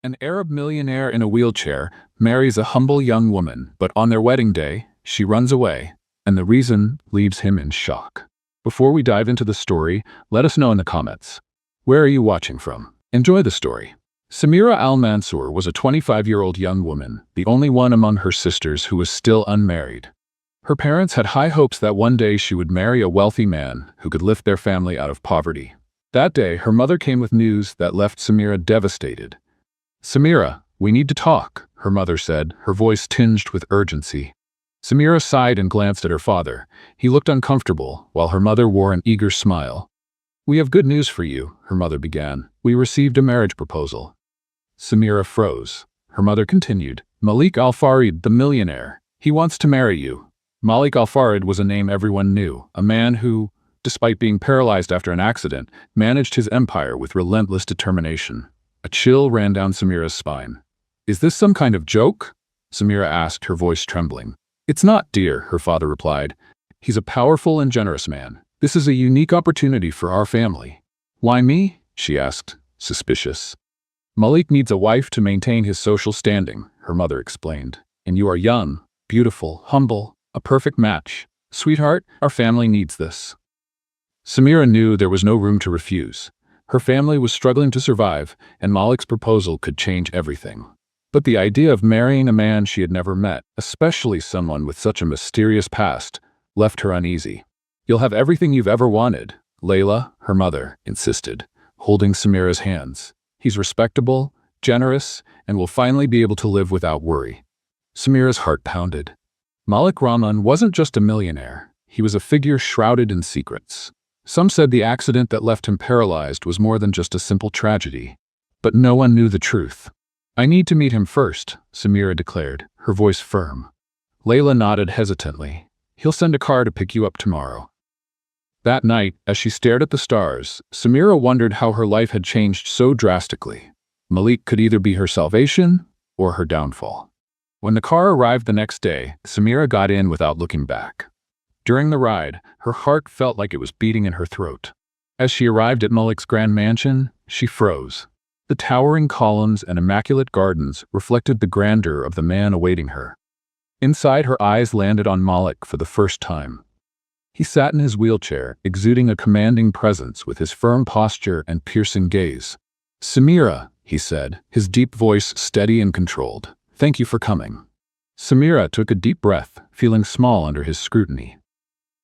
An Arab millionaire in a wheelchair marries a humble young woman, but on their wedding day, she runs away, and the reason leaves him in shock. Before we dive into the story, let us know in the comments. Where are you watching from? Enjoy the story. Samira Al-Mansour was a 25-year-old young woman, the only one among her sisters who was still unmarried. Her parents had high hopes that one day she would marry a wealthy man who could lift their family out of poverty. That day, her mother came with news that left Samira devastated. "Samira, we need to talk," her mother said, her voice tinged with urgency. Samira sighed and glanced at her father. He looked uncomfortable, while her mother wore an eager smile. "We have good news for you," her mother began. "We received a marriage proposal." Samira froze. Her mother continued, "Malik Al-Farid, the millionaire. He wants to marry you." Malik Al-Farid was a name everyone knew, a man who, despite being paralyzed after an accident, managed his empire with relentless determination. A chill ran down Samira's spine. "Is this some kind of joke?" Samira asked, her voice trembling. "It's not, dear," her father replied. "He's a powerful and generous man. This is a unique opportunity for our family." "Why me?" she asked, suspicious. "Malik needs a wife to maintain his social standing," her mother explained. "And you are young, beautiful, humble, a perfect match. Sweetheart, our family needs this." Samira knew there was no room to refuse. Her family was struggling to survive, and Malik's proposal could change everything. But the idea of marrying a man she had never met, especially someone with such a mysterious past, left her uneasy. "You'll have everything you've ever wanted," Layla, her mother, insisted, holding Samira's hands. "He's respectable, generous, and will finally be able to live without worry." Samira's heart pounded. Malik Rahman wasn't just a millionaire. He was a figure shrouded in secrets. Some said the accident that left him paralyzed was more than just a simple tragedy. But no one knew the truth. "I need to meet him first," Samira declared, her voice firm. Layla nodded hesitantly. "He'll send a car to pick you up tomorrow." That night, as she stared at the stars, Samira wondered how her life had changed so drastically. Malik could either be her salvation or her downfall. When the car arrived the next day, Samira got in without looking back. During the ride, her heart felt like it was beating in her throat. As she arrived at Malik's grand mansion, she froze. The towering columns and immaculate gardens reflected the grandeur of the man awaiting her. Inside, her eyes landed on Malik for the first time. He sat in his wheelchair, exuding a commanding presence with his firm posture and piercing gaze. "Samira," he said, his deep voice steady and controlled. "Thank you for coming." Samira took a deep breath, feeling small under his scrutiny.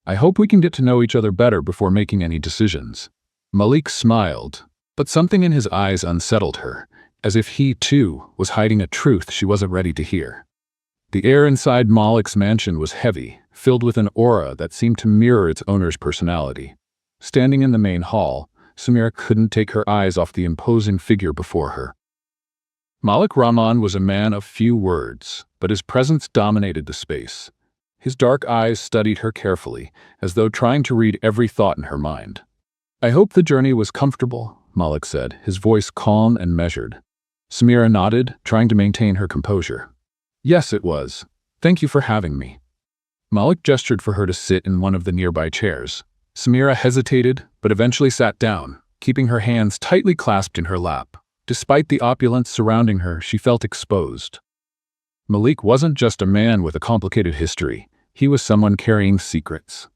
"I hope we can get to know each other better before making any decisions." Malik smiled, but something in his eyes unsettled her, as if he, too, was hiding a truth she wasn't ready to hear. The air inside Malik's mansion was heavy, filled with an aura that seemed to mirror its owner's personality. Standing in the main hall, Samira couldn't take her eyes off the imposing figure before her. Malik Rahman was a man of few words, but his presence dominated the space. His dark eyes studied her carefully, as though trying to read every thought in her mind. "I hope the journey was comfortable," Malik said, his voice calm and measured. Samira nodded, trying to maintain her composure. "Yes, it was. Thank you for having me." Malik gestured for her to sit in one of the nearby chairs. Samira hesitated, but eventually sat down, keeping her hands tightly clasped in her lap. Despite the opulence surrounding her, she felt exposed. Malik wasn't just a man with a complicated history. He was someone carrying secrets.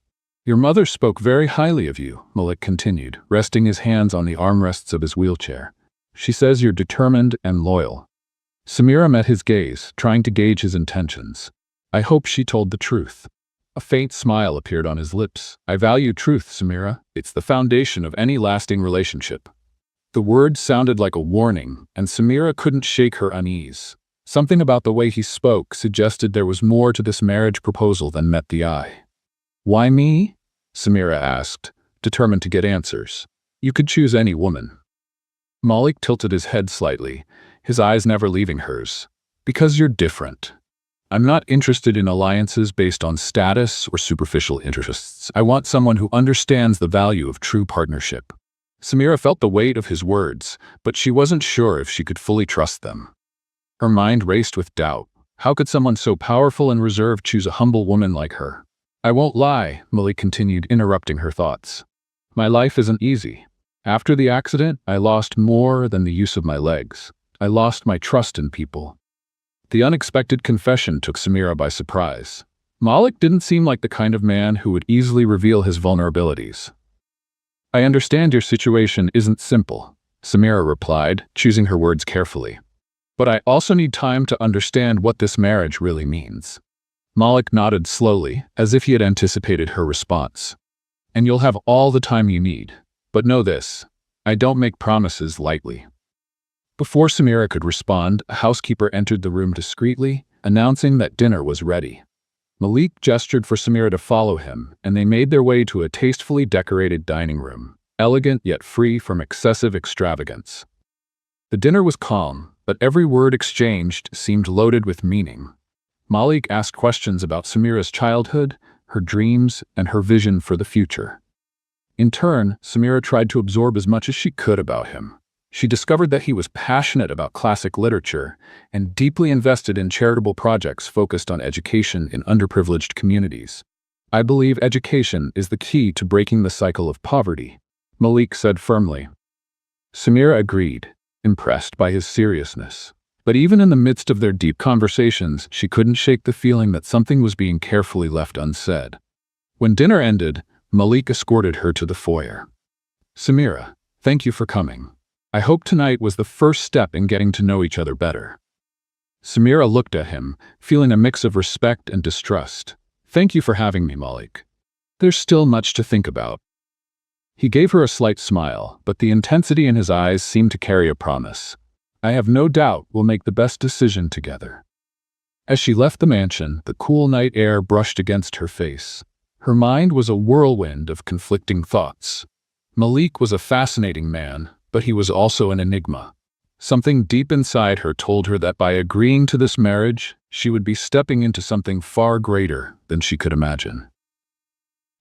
"Your mother spoke very highly of you," Malik continued, resting his hands on the armrests of his wheelchair. "She says you're determined and loyal." Samira met his gaze, trying to gauge his intentions. "I hope she told the truth." A faint smile appeared on his lips. "I value truth, Samira. It's the foundation of any lasting relationship." The words sounded like a warning, and Samira couldn't shake her unease. Something about the way he spoke suggested there was more to this marriage proposal than met the eye. "Why me?" Samira asked, determined to get answers. "You could choose any woman." Malik tilted his head slightly, his eyes never leaving hers. "Because you're different. I'm not interested in alliances based on status or superficial interests. I want someone who understands the value of true partnership." Samira felt the weight of his words, but she wasn't sure if she could fully trust them. Her mind raced with doubt. How could someone so powerful and reserved choose a humble woman like her? "I won't lie," Malik continued, interrupting her thoughts. "My life isn't easy. After the accident, I lost more than the use of my legs. I lost my trust in people." The unexpected confession took Samira by surprise. Malik didn't seem like the kind of man who would easily reveal his vulnerabilities. "I understand your situation isn't simple," Samira replied, choosing her words carefully. "But I also need time to understand what this marriage really means." Malik nodded slowly, as if he had anticipated her response. "And you'll have all the time you need. But know this, I don't make promises lightly." Before Samira could respond, a housekeeper entered the room discreetly, announcing that dinner was ready. Malik gestured for Samira to follow him, and they made their way to a tastefully decorated dining room, elegant yet free from excessive extravagance. The dinner was calm, but every word exchanged seemed loaded with meaning. Malik asked questions about Samira's childhood, her dreams, and her vision for the future. In turn, Samira tried to absorb as much as she could about him. She discovered that he was passionate about classic literature and deeply invested in charitable projects focused on education in underprivileged communities. "I believe education is the key to breaking the cycle of poverty," Malik said firmly. Samira agreed, impressed by his seriousness. But even in the midst of their deep conversations, she couldn't shake the feeling that something was being carefully left unsaid. When dinner ended, Malik escorted her to the foyer. "Samira, thank you for coming. I hope tonight was the first step in getting to know each other better." Samira looked at him, feeling a mix of respect and distrust. "Thank you for having me, Malik. There's still much to think about." He gave her a slight smile, but the intensity in his eyes seemed to carry a promise. "I have no doubt we'll make the best decision together." As she left the mansion, the cool night air brushed against her face. Her mind was a whirlwind of conflicting thoughts. Malik was a fascinating man, but he was also an enigma. Something deep inside her told her that by agreeing to this marriage, she would be stepping into something far greater than she could imagine.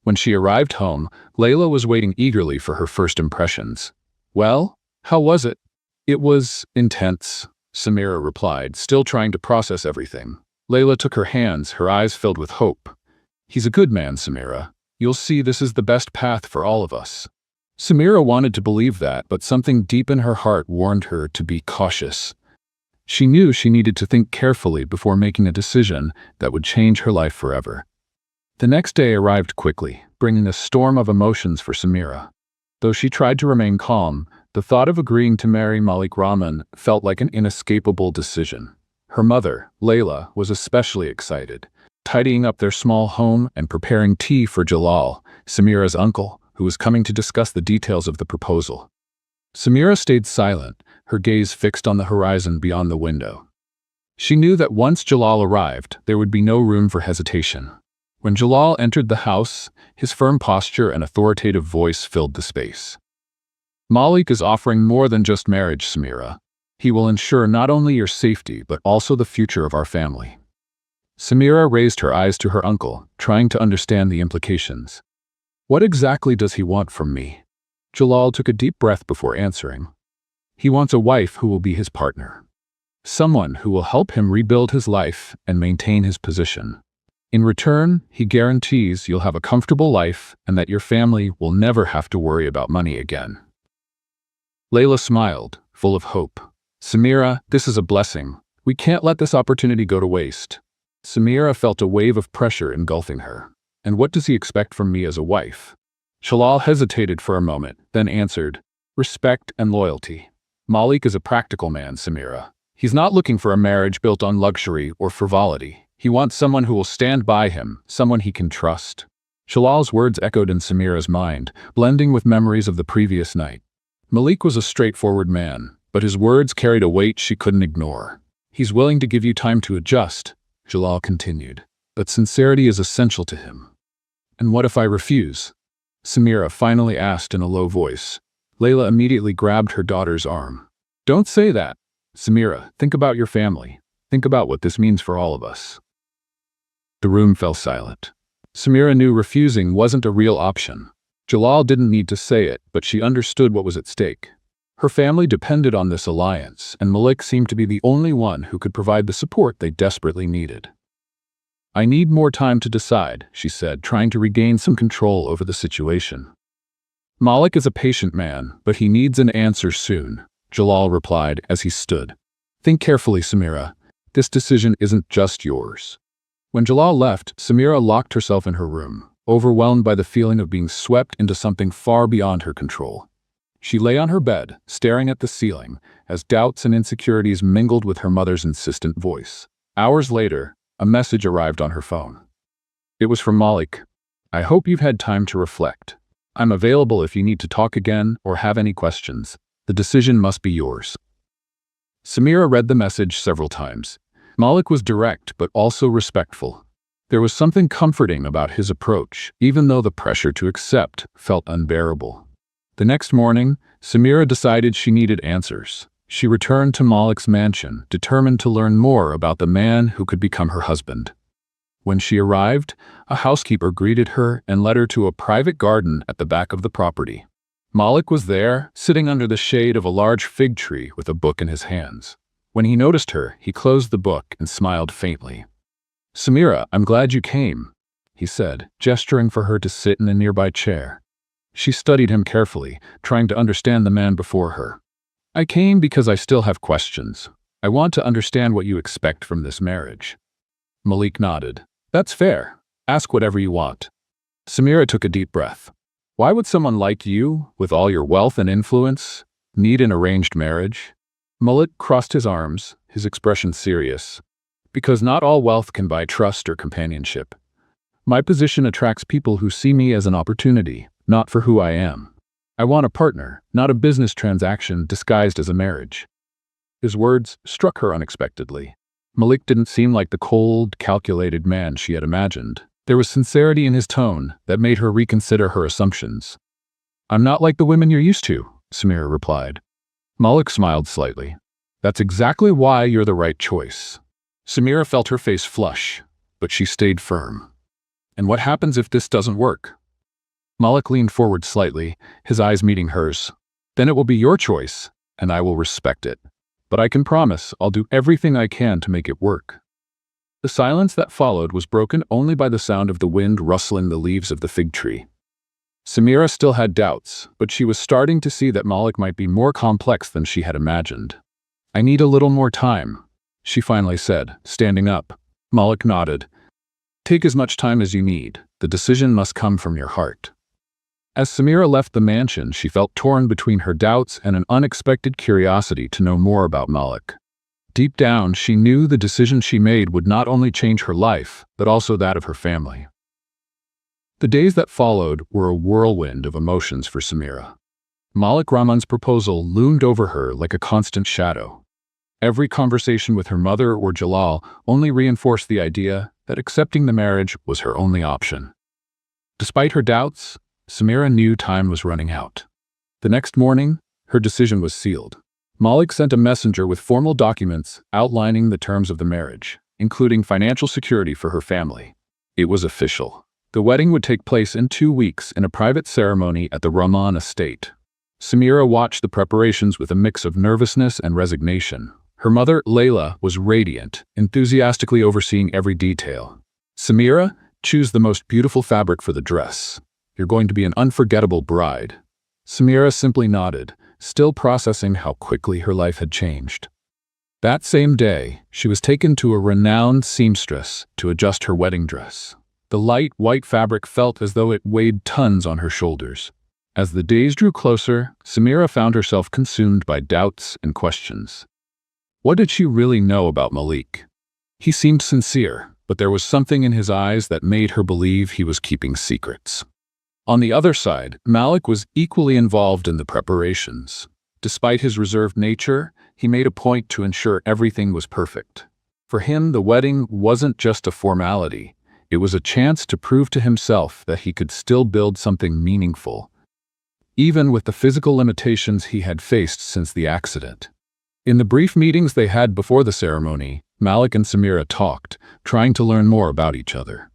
When she arrived home, Layla was waiting eagerly for her first impressions. "Well, how was it?" "It was intense," Samira replied, still trying to process everything. Layla took her hands, her eyes filled with hope. "He's a good man, Samira. You'll see this is the best path for all of us." Samira wanted to believe that, but something deep in her heart warned her to be cautious. She knew she needed to think carefully before making a decision that would change her life forever. The next day arrived quickly, bringing a storm of emotions for Samira. Though she tried to remain calm, the thought of agreeing to marry Malik Rahman felt like an inescapable decision. Her mother, Layla, was especially excited, tidying up their small home and preparing tea for Jalal, Samira's uncle, who was coming to discuss the details of the proposal. Samira stayed silent, her gaze fixed on the horizon beyond the window. She knew that once Jalal arrived, there would be no room for hesitation. When Jalal entered the house, his firm posture and authoritative voice filled the space. "Malik is offering more than just marriage, Samira. He will ensure not only your safety, but also the future of our family." Samira raised her eyes to her uncle, trying to understand the implications. "What exactly does he want from me?" Jalal took a deep breath before answering. "He wants a wife who will be his partner. Someone who will help him rebuild his life and maintain his position. In return, he guarantees you'll have a comfortable life and that your family will never have to worry about money again." Layla smiled, full of hope. "Samira, this is a blessing. We can't let this opportunity go to waste." Samira felt a wave of pressure engulfing her. "And what does he expect from me as a wife?" Jalal hesitated for a moment, then answered, "Respect and loyalty. Malik is a practical man, Samira. He's not looking for a marriage built on luxury or frivolity. He wants someone who will stand by him, someone he can trust." Jalal's words echoed in Samira's mind, blending with memories of the previous night. Malik was a straightforward man, but his words carried a weight she couldn't ignore. "He's willing to give you time to adjust," Jalal continued, "but sincerity is essential to him." "And what if I refuse?" Samira finally asked in a low voice. Layla immediately grabbed her daughter's arm. "Don't say that. Samira, think about your family. Think about what this means for all of us." The room fell silent. Samira knew refusing wasn't a real option. Jalal didn't need to say it, but she understood what was at stake. Her family depended on this alliance, and Malik seemed to be the only one who could provide the support they desperately needed. "I need more time to decide," she said, trying to regain some control over the situation. "Malik is a patient man, but he needs an answer soon," Jalal replied as he stood. Think carefully, Samira. This decision isn't just yours. When Jalal left, Samira locked herself in her room, overwhelmed by the feeling of being swept into something far beyond her control. She lay on her bed, staring at the ceiling, as doubts and insecurities mingled with her mother's insistent voice. Hours later, a message arrived on her phone. It was from Malik. "I hope you've had time to reflect. I'm available if you need to talk again or have any questions. The decision must be yours." Samira read the message several times. Malik was direct but also respectful. There was something comforting about his approach, even though the pressure to accept felt unbearable. The next morning, Samira decided she needed answers. She returned to Malik's mansion, determined to learn more about the man who could become her husband. When she arrived, a housekeeper greeted her and led her to a private garden at the back of the property. Malik was there, sitting under the shade of a large fig tree with a book in his hands. When he noticed her, he closed the book and smiled faintly. "Samira, I'm glad you came," he said, gesturing for her to sit in a nearby chair. She studied him carefully, trying to understand the man before her. "I came because I still have questions. I want to understand what you expect from this marriage." Malik nodded. "That's fair. Ask whatever you want." Samira took a deep breath. "Why would someone like you, with all your wealth and influence, need an arranged marriage?" Malik crossed his arms, his expression serious. "Because not all wealth can buy trust or companionship. My position attracts people who see me as an opportunity, not for who I am. I want a partner, not a business transaction disguised as a marriage." His words struck her unexpectedly. Malik didn't seem like the cold, calculated man she had imagined. There was sincerity in his tone that made her reconsider her assumptions. "I'm not like the women you're used to," Samira replied. Malik smiled slightly. "That's exactly why you're the right choice." Samira felt her face flush, but she stayed firm. "And what happens if this doesn't work?" Malik leaned forward slightly, his eyes meeting hers. "Then it will be your choice, and I will respect it. But I can promise I'll do everything I can to make it work." The silence that followed was broken only by the sound of the wind rustling the leaves of the fig tree. Samira still had doubts, but she was starting to see that Malik might be more complex than she had imagined. "I need a little more time," she finally said, standing up. Malik nodded. "Take as much time as you need. The decision must come from your heart." As Samira left the mansion, she felt torn between her doubts and an unexpected curiosity to know more about Malik. Deep down, she knew the decision she made would not only change her life, but also that of her family. The days that followed were a whirlwind of emotions for Samira. Malik Rahman's proposal loomed over her like a constant shadow. Every conversation with her mother or Jalal only reinforced the idea that accepting the marriage was her only option. Despite her doubts, Samira knew time was running out. The next morning, her decision was sealed. Malik sent a messenger with formal documents outlining the terms of the marriage, including financial security for her family. It was official. The wedding would take place in 2 weeks in a private ceremony at the Rahman estate. Samira watched the preparations with a mix of nervousness and resignation. Her mother, Layla, was radiant, enthusiastically overseeing every detail. "Samira, choose the most beautiful fabric for the dress. You're going to be an unforgettable bride." Samira simply nodded, still processing how quickly her life had changed. That same day, she was taken to a renowned seamstress to adjust her wedding dress. The light, white fabric felt as though it weighed tons on her shoulders. As the days drew closer, Samira found herself consumed by doubts and questions. What did she really know about Malik? He seemed sincere, but there was something in his eyes that made her believe he was keeping secrets. On the other side, Malik was equally involved in the preparations. Despite his reserved nature, he made a point to ensure everything was perfect. For him, the wedding wasn't just a formality. It was a chance to prove to himself that he could still build something meaningful, even with the physical limitations he had faced since the accident. In the brief meetings they had before the ceremony, Malik and Samira talked, trying to learn more about each other.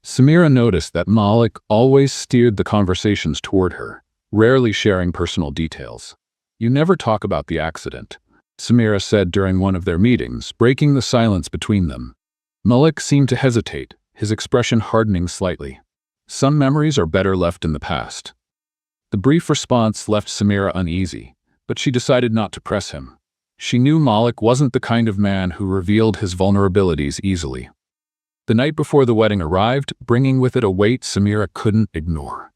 Samira noticed that Malik always steered the conversations toward her, rarely sharing personal details. "You never talk about the accident," Samira said during one of their meetings, breaking the silence between them. Malik seemed to hesitate, his expression hardening slightly. "Some memories are better left in the past." The brief response left Samira uneasy, but she decided not to press him. She knew Malik wasn't the kind of man who revealed his vulnerabilities easily. The night before the wedding arrived, bringing with it a weight Samira couldn't ignore.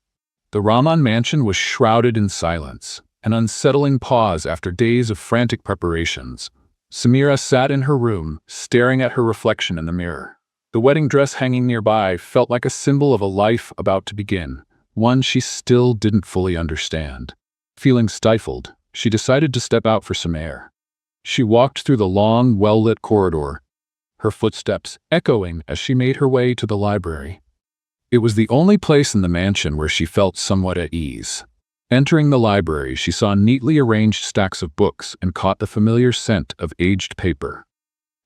The Rahman mansion was shrouded in silence, an unsettling pause after days of frantic preparations. Samira sat in her room, staring at her reflection in the mirror. The wedding dress hanging nearby felt like a symbol of a life about to begin, one she still didn't fully understand. Feeling stifled, she decided to step out for some air. She walked through the long, well-lit corridor, her footsteps echoing as she made her way to the library. It was the only place in the mansion where she felt somewhat at ease. Entering the library, she saw neatly arranged stacks of books and caught the familiar scent of aged paper.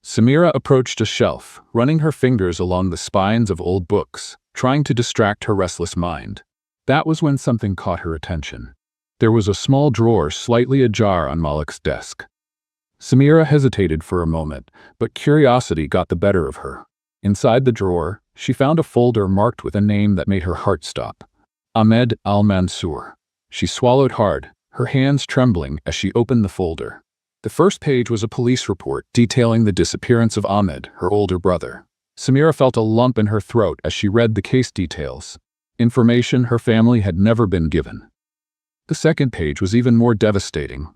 Samira approached a shelf, running her fingers along the spines of old books, trying to distract her restless mind. That was when something caught her attention. There was a small drawer slightly ajar on Malik's desk. Samira hesitated for a moment, but curiosity got the better of her. Inside the drawer, she found a folder marked with a name that made her heart stop. Ahmed Al-Mansour. She swallowed hard, her hands trembling as she opened the folder. The first page was a police report detailing the disappearance of Ahmed, her older brother. Samira felt a lump in her throat as she read the case details, information her family had never been given. The second page was even more devastating.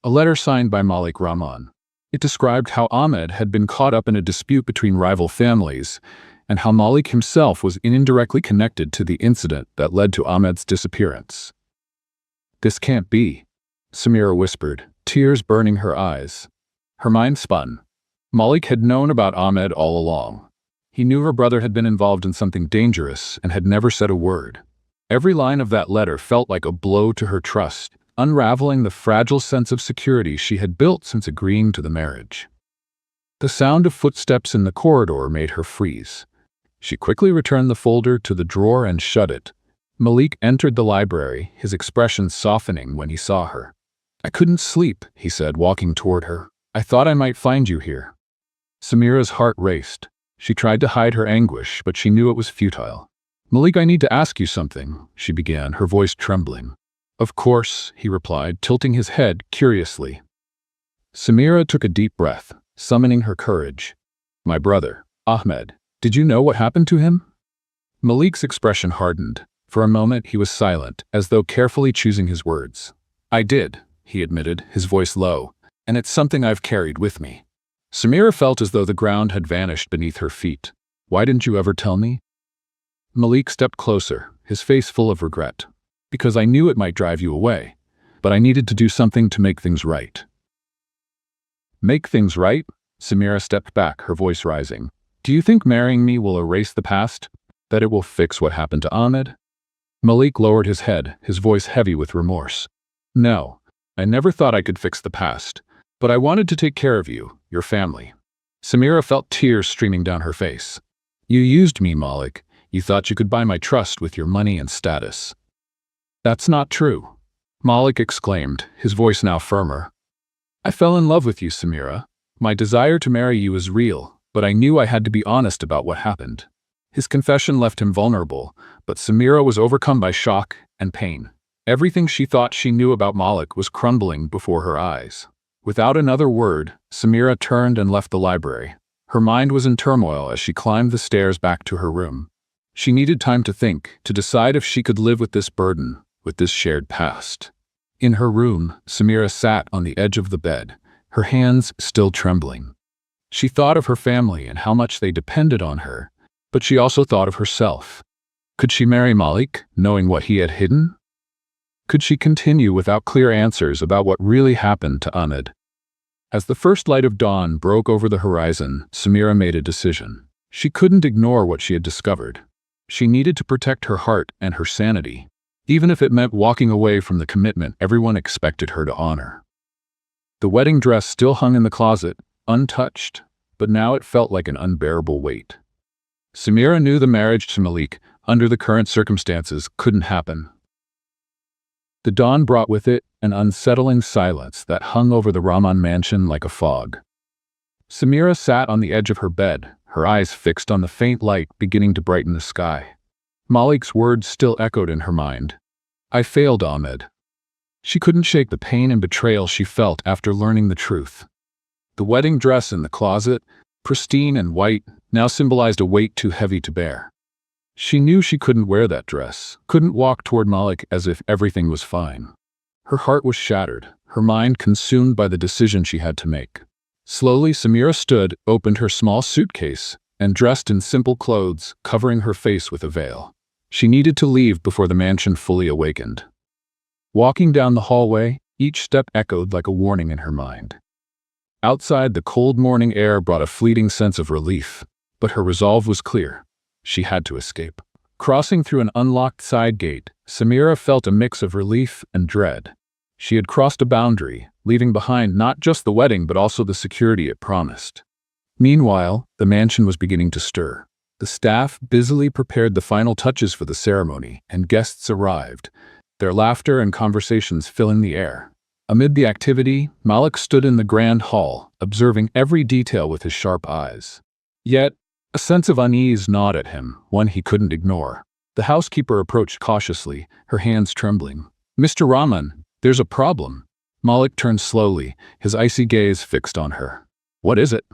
A letter signed by Malik Rahman. It described how Ahmed had been caught up in a dispute between rival families, and how Malik himself was indirectly connected to the incident that led to Ahmed's disappearance. "This can't be," Samira whispered, tears burning her eyes. Her mind spun. Malik had known about Ahmed all along. He knew her brother had been involved in something dangerous and had never said a word. Every line of that letter felt like a blow to her trust, unraveling the fragile sense of security she had built since agreeing to the marriage. The sound of footsteps in the corridor made her freeze. She quickly returned the folder to the drawer and shut it. Malik entered the library, his expression softening when he saw her. "I couldn't sleep," he said, walking toward her. "I thought I might find you here." Samira's heart raced. She tried to hide her anguish, but she knew it was futile. "Malik, I need to ask you something," she began, her voice trembling. "Of course," he replied, tilting his head curiously. Samira took a deep breath, summoning her courage. "My brother, Ahmed, did you know what happened to him?" Malik's expression hardened. For a moment he was silent, as though carefully choosing his words. "I did," he admitted, his voice low, "and it's something I've carried with me." Samira felt as though the ground had vanished beneath her feet. "Why didn't you ever tell me?" Malik stepped closer, his face full of regret. "Because I knew it might drive you away, but I needed to do something to make things right." "Make things right?" Samira stepped back, her voice rising. "Do you think marrying me will erase the past? That it will fix what happened to Ahmed?" Malik lowered his head, his voice heavy with remorse. "No, I never thought I could fix the past, but I wanted to take care of you, your family." Samira felt tears streaming down her face. "You used me, Malik. You thought you could buy my trust with your money and status." "That's not true," Malik exclaimed, his voice now firmer. "I fell in love with you, Samira. My desire to marry you is real, but I knew I had to be honest about what happened." His confession left him vulnerable, but Samira was overcome by shock and pain. Everything she thought she knew about Malik was crumbling before her eyes. Without another word, Samira turned and left the library. Her mind was in turmoil as she climbed the stairs back to her room. She needed time to think, to decide if she could live with this burden, with this shared past. In her room, Samira sat on the edge of the bed, her hands still trembling. She thought of her family and how much they depended on her, but she also thought of herself. Could she marry Malik, knowing what he had hidden? Could she continue without clear answers about what really happened to Ahmed? As the first light of dawn broke over the horizon, Samira made a decision. She couldn't ignore what she had discovered. She needed to protect her heart and her sanity, even if it meant walking away from the commitment everyone expected her to honor. The wedding dress still hung in the closet, untouched, but now it felt like an unbearable weight. Samira knew the marriage to Malik, under the current circumstances, couldn't happen. The dawn brought with it an unsettling silence that hung over the Rahman mansion like a fog. Samira sat on the edge of her bed, her eyes fixed on the faint light beginning to brighten the sky. Malik's words still echoed in her mind. "I failed Ahmed." She couldn't shake the pain and betrayal she felt after learning the truth. The wedding dress in the closet, pristine and white, now symbolized a weight too heavy to bear. She knew she couldn't wear that dress, couldn't walk toward Malik as if everything was fine. Her heart was shattered, her mind consumed by the decision she had to make. Slowly, Samira stood, opened her small suitcase, and dressed in simple clothes, covering her face with a veil. She needed to leave before the mansion fully awakened. Walking down the hallway, each step echoed like a warning in her mind. Outside, the cold morning air brought a fleeting sense of relief, but her resolve was clear. She had to escape. Crossing through an unlocked side gate, Samira felt a mix of relief and dread. She had crossed a boundary, leaving behind not just the wedding but also the security it promised. Meanwhile, the mansion was beginning to stir. The staff busily prepared the final touches for the ceremony, and guests arrived, their laughter and conversations filling the air. Amid the activity, Malik stood in the grand hall, observing every detail with his sharp eyes. Yet, a sense of unease gnawed at him, one he couldn't ignore. The housekeeper approached cautiously, her hands trembling. "Mr. Rahman, there's a problem." Malik turned slowly, his icy gaze fixed on her. "What is it?"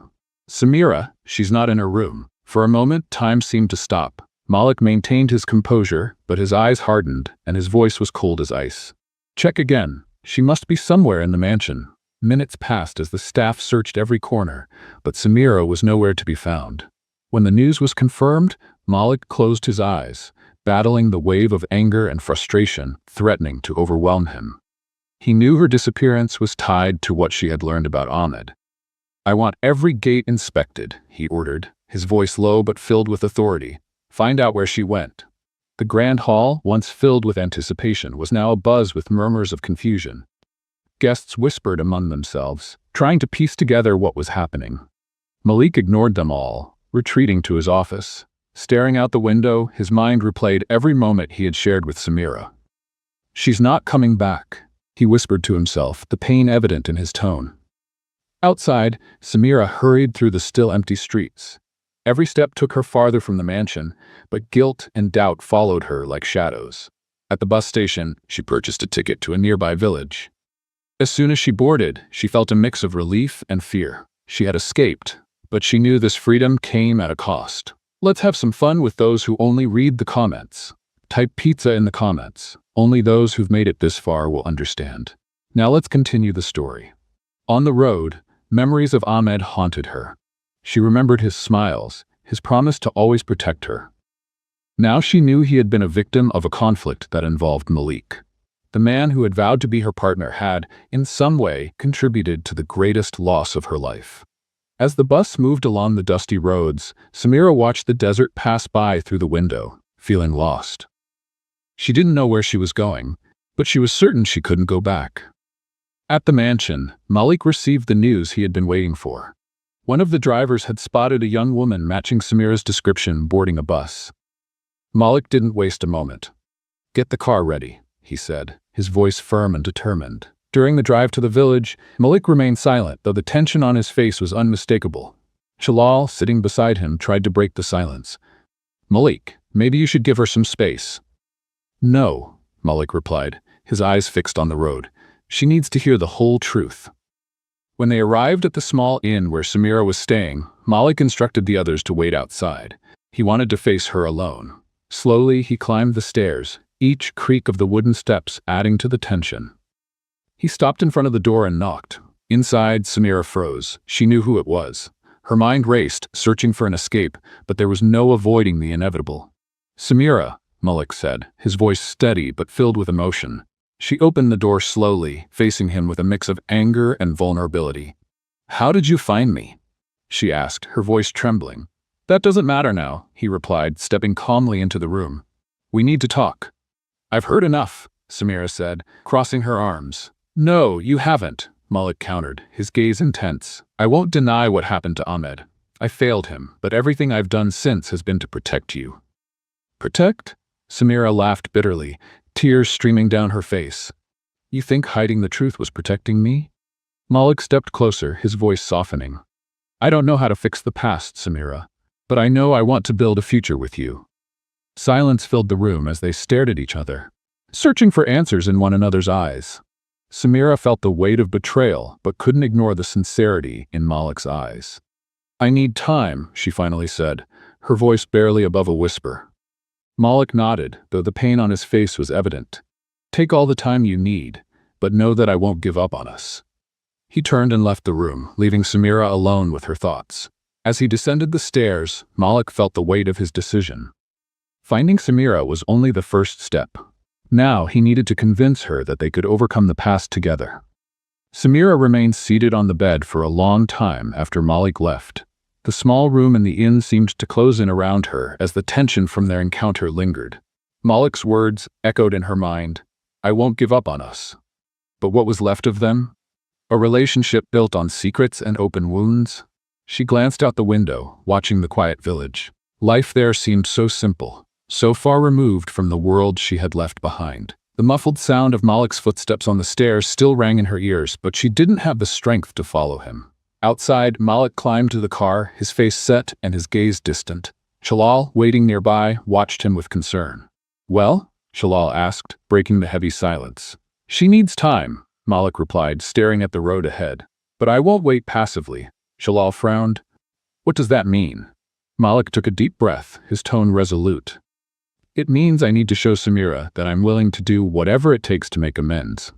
"Samira, she's not in her room." For a moment, time seemed to stop. Malik maintained his composure, but his eyes hardened, and his voice was cold as ice. "Check again. She must be somewhere in the mansion." Minutes passed as the staff searched every corner, but Samira was nowhere to be found. When the news was confirmed, Malik closed his eyes, battling the wave of anger and frustration threatening to overwhelm him. He knew her disappearance was tied to what she had learned about Ahmed. "I want every gate inspected," he ordered, his voice low but filled with authority. "Find out where she went." The grand hall, once filled with anticipation, was now abuzz with murmurs of confusion. Guests whispered among themselves, trying to piece together what was happening. Malik ignored them all, retreating to his office. Staring out the window, his mind replayed every moment he had shared with Samira. "She's not coming back," he whispered to himself, the pain evident in his tone. Outside, Samira hurried through the still empty streets. Every step took her farther from the mansion, but guilt and doubt followed her like shadows. At the bus station, she purchased a ticket to a nearby village. As soon as she boarded, she felt a mix of relief and fear. She had escaped, but she knew this freedom came at a cost. Let's have some fun with those who only read the comments. Type pizza in the comments. Only those who've made it this far will understand. Now let's continue the story. On the road, memories of Ahmed haunted her. She remembered his smiles, his promise to always protect her. Now she knew he had been a victim of a conflict that involved Malik. The man who had vowed to be her partner had, in some way, contributed to the greatest loss of her life. As the bus moved along the dusty roads, Samira watched the desert pass by through the window, feeling lost. She didn't know where she was going, but she was certain she couldn't go back. At the mansion, Malik received the news he had been waiting for. One of the drivers had spotted a young woman matching Samira's description boarding a bus. Malik didn't waste a moment. "Get the car ready," he said, his voice firm and determined. During the drive to the village, Malik remained silent, though the tension on his face was unmistakable. Shalal, sitting beside him, tried to break the silence. "Malik, maybe you should give her some space." "No," Malik replied, his eyes fixed on the road. "She needs to hear the whole truth." When they arrived at the small inn where Samira was staying, Malik instructed the others to wait outside. He wanted to face her alone. Slowly, he climbed the stairs, each creak of the wooden steps adding to the tension. He stopped in front of the door and knocked. Inside, Samira froze. She knew who it was. Her mind raced, searching for an escape, but there was no avoiding the inevitable. "Samira," Malik said, his voice steady but filled with emotion. She opened the door slowly, facing him with a mix of anger and vulnerability. "How did you find me?" she asked, her voice trembling. "That doesn't matter now," he replied, stepping calmly into the room. "We need to talk." "I've heard enough," Samira said, crossing her arms. "No, you haven't," Malik countered, his gaze intense. "I won't deny what happened to Ahmed. I failed him, but everything I've done since has been to protect you." "Protect?" Samira laughed bitterly, tears streaming down her face. "You think hiding the truth was protecting me?" Malik stepped closer, his voice softening. "I don't know how to fix the past, Samira, but I know I want to build a future with you." Silence filled the room as they stared at each other, searching for answers in one another's eyes. Samira felt the weight of betrayal but couldn't ignore the sincerity in Malik's eyes. "I need time," she finally said, her voice barely above a whisper. Malik nodded, though the pain on his face was evident. "Take all the time you need, but know that I won't give up on us." He turned and left the room, leaving Samira alone with her thoughts. As he descended the stairs, Malik felt the weight of his decision. Finding Samira was only the first step. Now he needed to convince her that they could overcome the past together. Samira remained seated on the bed for a long time after Malik left. The small room in the inn seemed to close in around her as the tension from their encounter lingered. Malik's words echoed in her mind, "I won't give up on us." But what was left of them? A relationship built on secrets and open wounds? She glanced out the window, watching the quiet village. Life there seemed so simple, so far removed from the world she had left behind. The muffled sound of Malik's footsteps on the stairs still rang in her ears, but she didn't have the strength to follow him. Outside, Malik climbed to the car, his face set and his gaze distant. Shalal, waiting nearby, watched him with concern. "Well?" Shalal asked, breaking the heavy silence. "She needs time," Malik replied, staring at the road ahead. "But I won't wait passively." Shalal frowned. "What does that mean?" Malik took a deep breath, his tone resolute. "It means I need to show Samira that I'm willing to do whatever it takes to make amends."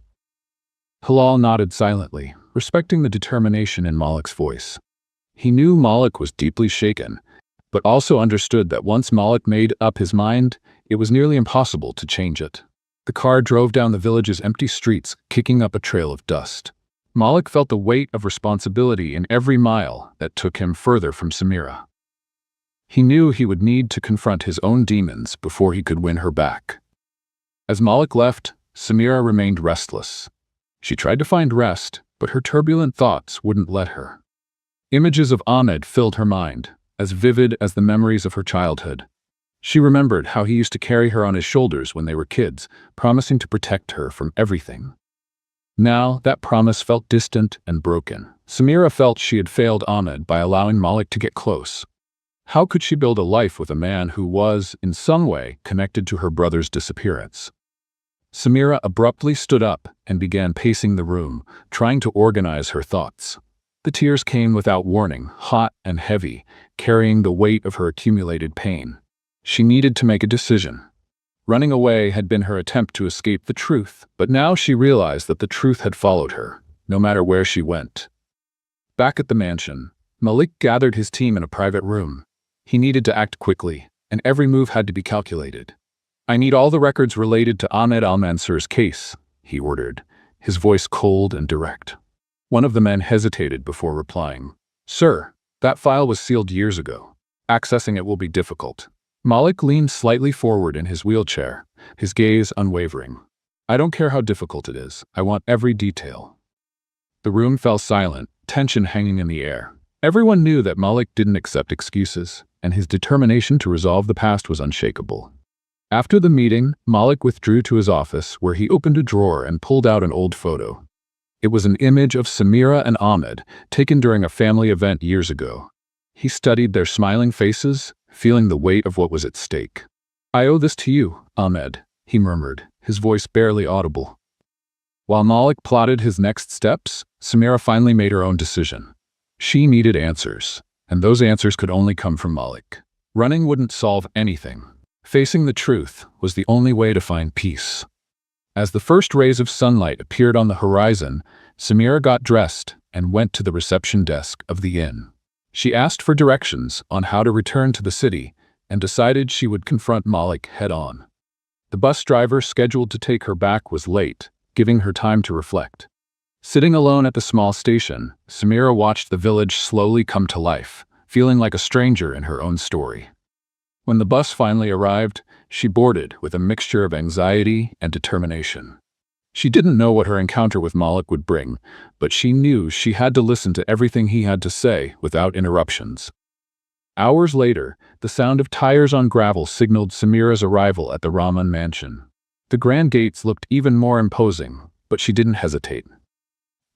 Halal nodded silently, respecting the determination in Malik's voice. He knew Malik was deeply shaken, but also understood that once Malik made up his mind, it was nearly impossible to change it. The car drove down the village's empty streets, kicking up a trail of dust. Malik felt the weight of responsibility in every mile that took him further from Samira. He knew he would need to confront his own demons before he could win her back. As Malik left, Samira remained restless. She tried to find rest, but her turbulent thoughts wouldn't let her. Images of Ahmed filled her mind, as vivid as the memories of her childhood. She remembered how he used to carry her on his shoulders when they were kids, promising to protect her from everything. Now, that promise felt distant and broken. Samira felt she had failed Ahmed by allowing Malik to get close. How could she build a life with a man who was, in some way, connected to her brother's disappearance? Samira abruptly stood up and began pacing the room, trying to organize her thoughts. The tears came without warning, hot and heavy, carrying the weight of her accumulated pain. She needed to make a decision. Running away had been her attempt to escape the truth, but now she realized that the truth had followed her, no matter where she went. Back at the mansion, Malik gathered his team in a private room. He needed to act quickly, and every move had to be calculated. "I need all the records related to Ahmed Al-Mansur's case," he ordered, his voice cold and direct. One of the men hesitated before replying. "Sir, that file was sealed years ago. Accessing it will be difficult." Malik leaned slightly forward in his wheelchair, his gaze unwavering. "I don't care how difficult it is. I want every detail." The room fell silent, tension hanging in the air. Everyone knew that Malik didn't accept excuses, and his determination to resolve the past was unshakable. After the meeting, Malik withdrew to his office, where he opened a drawer and pulled out an old photo. It was an image of Samira and Ahmed, taken during a family event years ago. He studied their smiling faces, feeling the weight of what was at stake. "I owe this to you, Ahmed," he murmured, his voice barely audible. While Malik plotted his next steps, Samira finally made her own decision. She needed answers, and those answers could only come from Malik. Running wouldn't solve anything. Facing the truth was the only way to find peace. As the first rays of sunlight appeared on the horizon, Samira got dressed and went to the reception desk of the inn. She asked for directions on how to return to the city and decided she would confront Malik head-on. The bus driver scheduled to take her back was late, giving her time to reflect. Sitting alone at the small station, Samira watched the village slowly come to life, feeling like a stranger in her own story. When the bus finally arrived, she boarded with a mixture of anxiety and determination. She didn't know what her encounter with Malik would bring, but she knew she had to listen to everything he had to say without interruptions. Hours later, the sound of tires on gravel signaled Samira's arrival at the Rahman mansion. The grand gates looked even more imposing, but she didn't hesitate.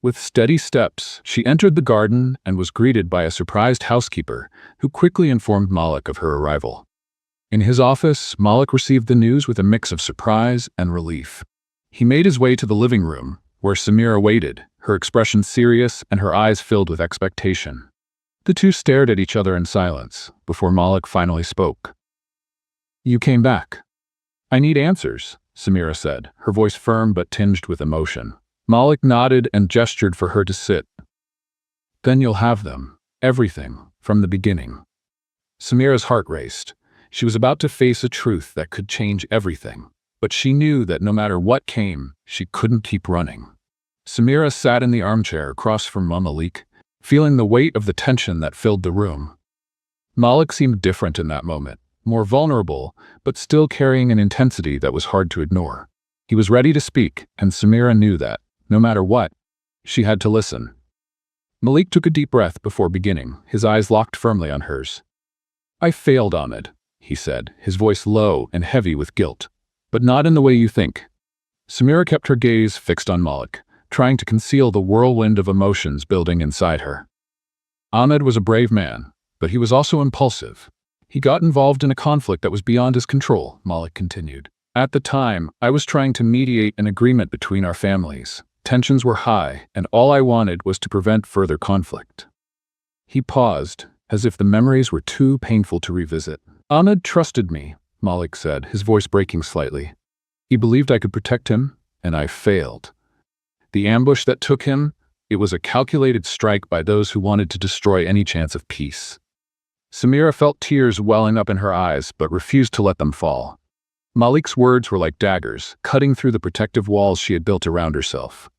With steady steps, she entered the garden and was greeted by a surprised housekeeper, who quickly informed Malik of her arrival. In his office, Malik received the news with a mix of surprise and relief. He made his way to the living room, where Samira waited, her expression serious and her eyes filled with expectation. The two stared at each other in silence, before Malik finally spoke. "You came back." "I need answers," Samira said, her voice firm but tinged with emotion. Malik nodded and gestured for her to sit. "Then you'll have them. Everything, from the beginning." Samira's heart raced. She was about to face a truth that could change everything, but she knew that no matter what came, she couldn't keep running. Samira sat in the armchair across from Malik, feeling the weight of the tension that filled the room. Malik seemed different in that moment, more vulnerable, but still carrying an intensity that was hard to ignore. He was ready to speak, and Samira knew that, no matter what, she had to listen. Malik took a deep breath before beginning, his eyes locked firmly on hers. "I failed, Ahmed," he said, his voice low and heavy with guilt. "But not in the way you think." Samira kept her gaze fixed on Malik, trying to conceal the whirlwind of emotions building inside her. Ahmed was a brave man, but he was also impulsive. "He got involved in a conflict that was beyond his control," Malik continued. "At the time, I was trying to mediate an agreement between our families. Tensions were high, and all I wanted was to prevent further conflict." He paused, as if the memories were too painful to revisit. "Ahmed trusted me," Malik said, his voice breaking slightly. "He believed I could protect him, and I failed. The ambush that took him, it was a calculated strike by those who wanted to destroy any chance of peace." Samira felt tears welling up in her eyes, but refused to let them fall. Malik's words were like daggers, cutting through the protective walls she had built around herself.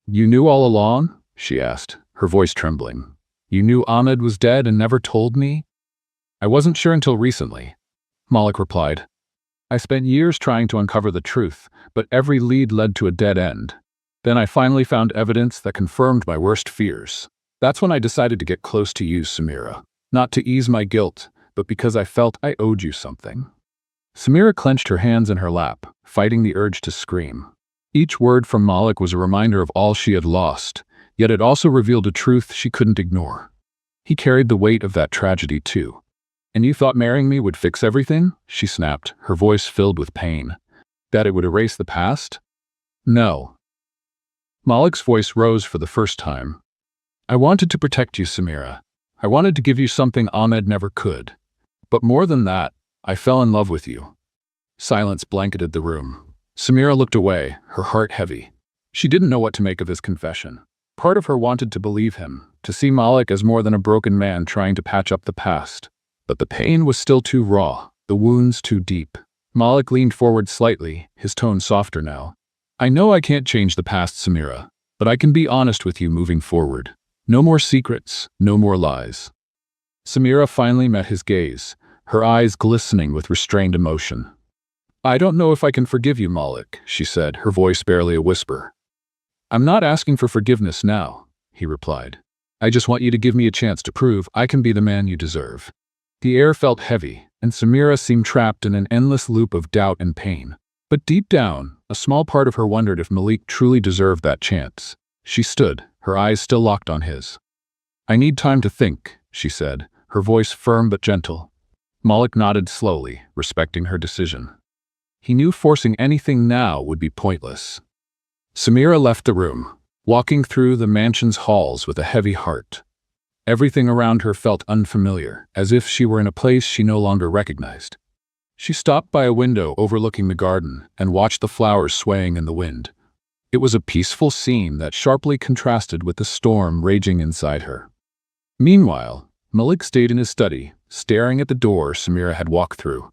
"You knew all along?" she asked, her voice trembling. "You knew Ahmed was dead and never told me?" "I wasn't sure until recently," Malik replied. "I spent years trying to uncover the truth, but every lead led to a dead end. Then I finally found evidence that confirmed my worst fears. That's when I decided to get close to you, Samira. Not to ease my guilt, but because I felt I owed you something." Samira clenched her hands in her lap, fighting the urge to scream. Each word from Malik was a reminder of all she had lost, yet it also revealed a truth she couldn't ignore. He carried the weight of that tragedy too. "And you thought marrying me would fix everything?" she snapped, her voice filled with pain. "That it would erase the past?" "No." Malik's voice rose for the first time. "I wanted to protect you, Samira. I wanted to give you something Ahmed never could. But more than that, I fell in love with you." Silence blanketed the room. Samira looked away, her heart heavy. She didn't know what to make of his confession. Part of her wanted to believe him, to see Malik as more than a broken man trying to patch up the past. But the pain was still too raw, the wounds too deep. Malik leaned forward slightly, his tone softer now. "I know I can't change the past, Samira, but I can be honest with you moving forward. No more secrets, no more lies." Samira finally met his gaze, her eyes glistening with restrained emotion. "I don't know if I can forgive you, Malik," she said, her voice barely a whisper. "I'm not asking for forgiveness now," he replied. "I just want you to give me a chance to prove I can be the man you deserve." The air felt heavy, and Samira seemed trapped in an endless loop of doubt and pain. But deep down, a small part of her wondered if Malik truly deserved that chance. She stood, her eyes still locked on his. "I need time to think," she said, her voice firm but gentle. Malik nodded slowly, respecting her decision. He knew forcing anything now would be pointless. Samira left the room, walking through the mansion's halls with a heavy heart. Everything around her felt unfamiliar, as if she were in a place she no longer recognized. She stopped by a window overlooking the garden and watched the flowers swaying in the wind. It was a peaceful scene that sharply contrasted with the storm raging inside her. Meanwhile, Malik stayed in his study, staring at the door Samira had walked through.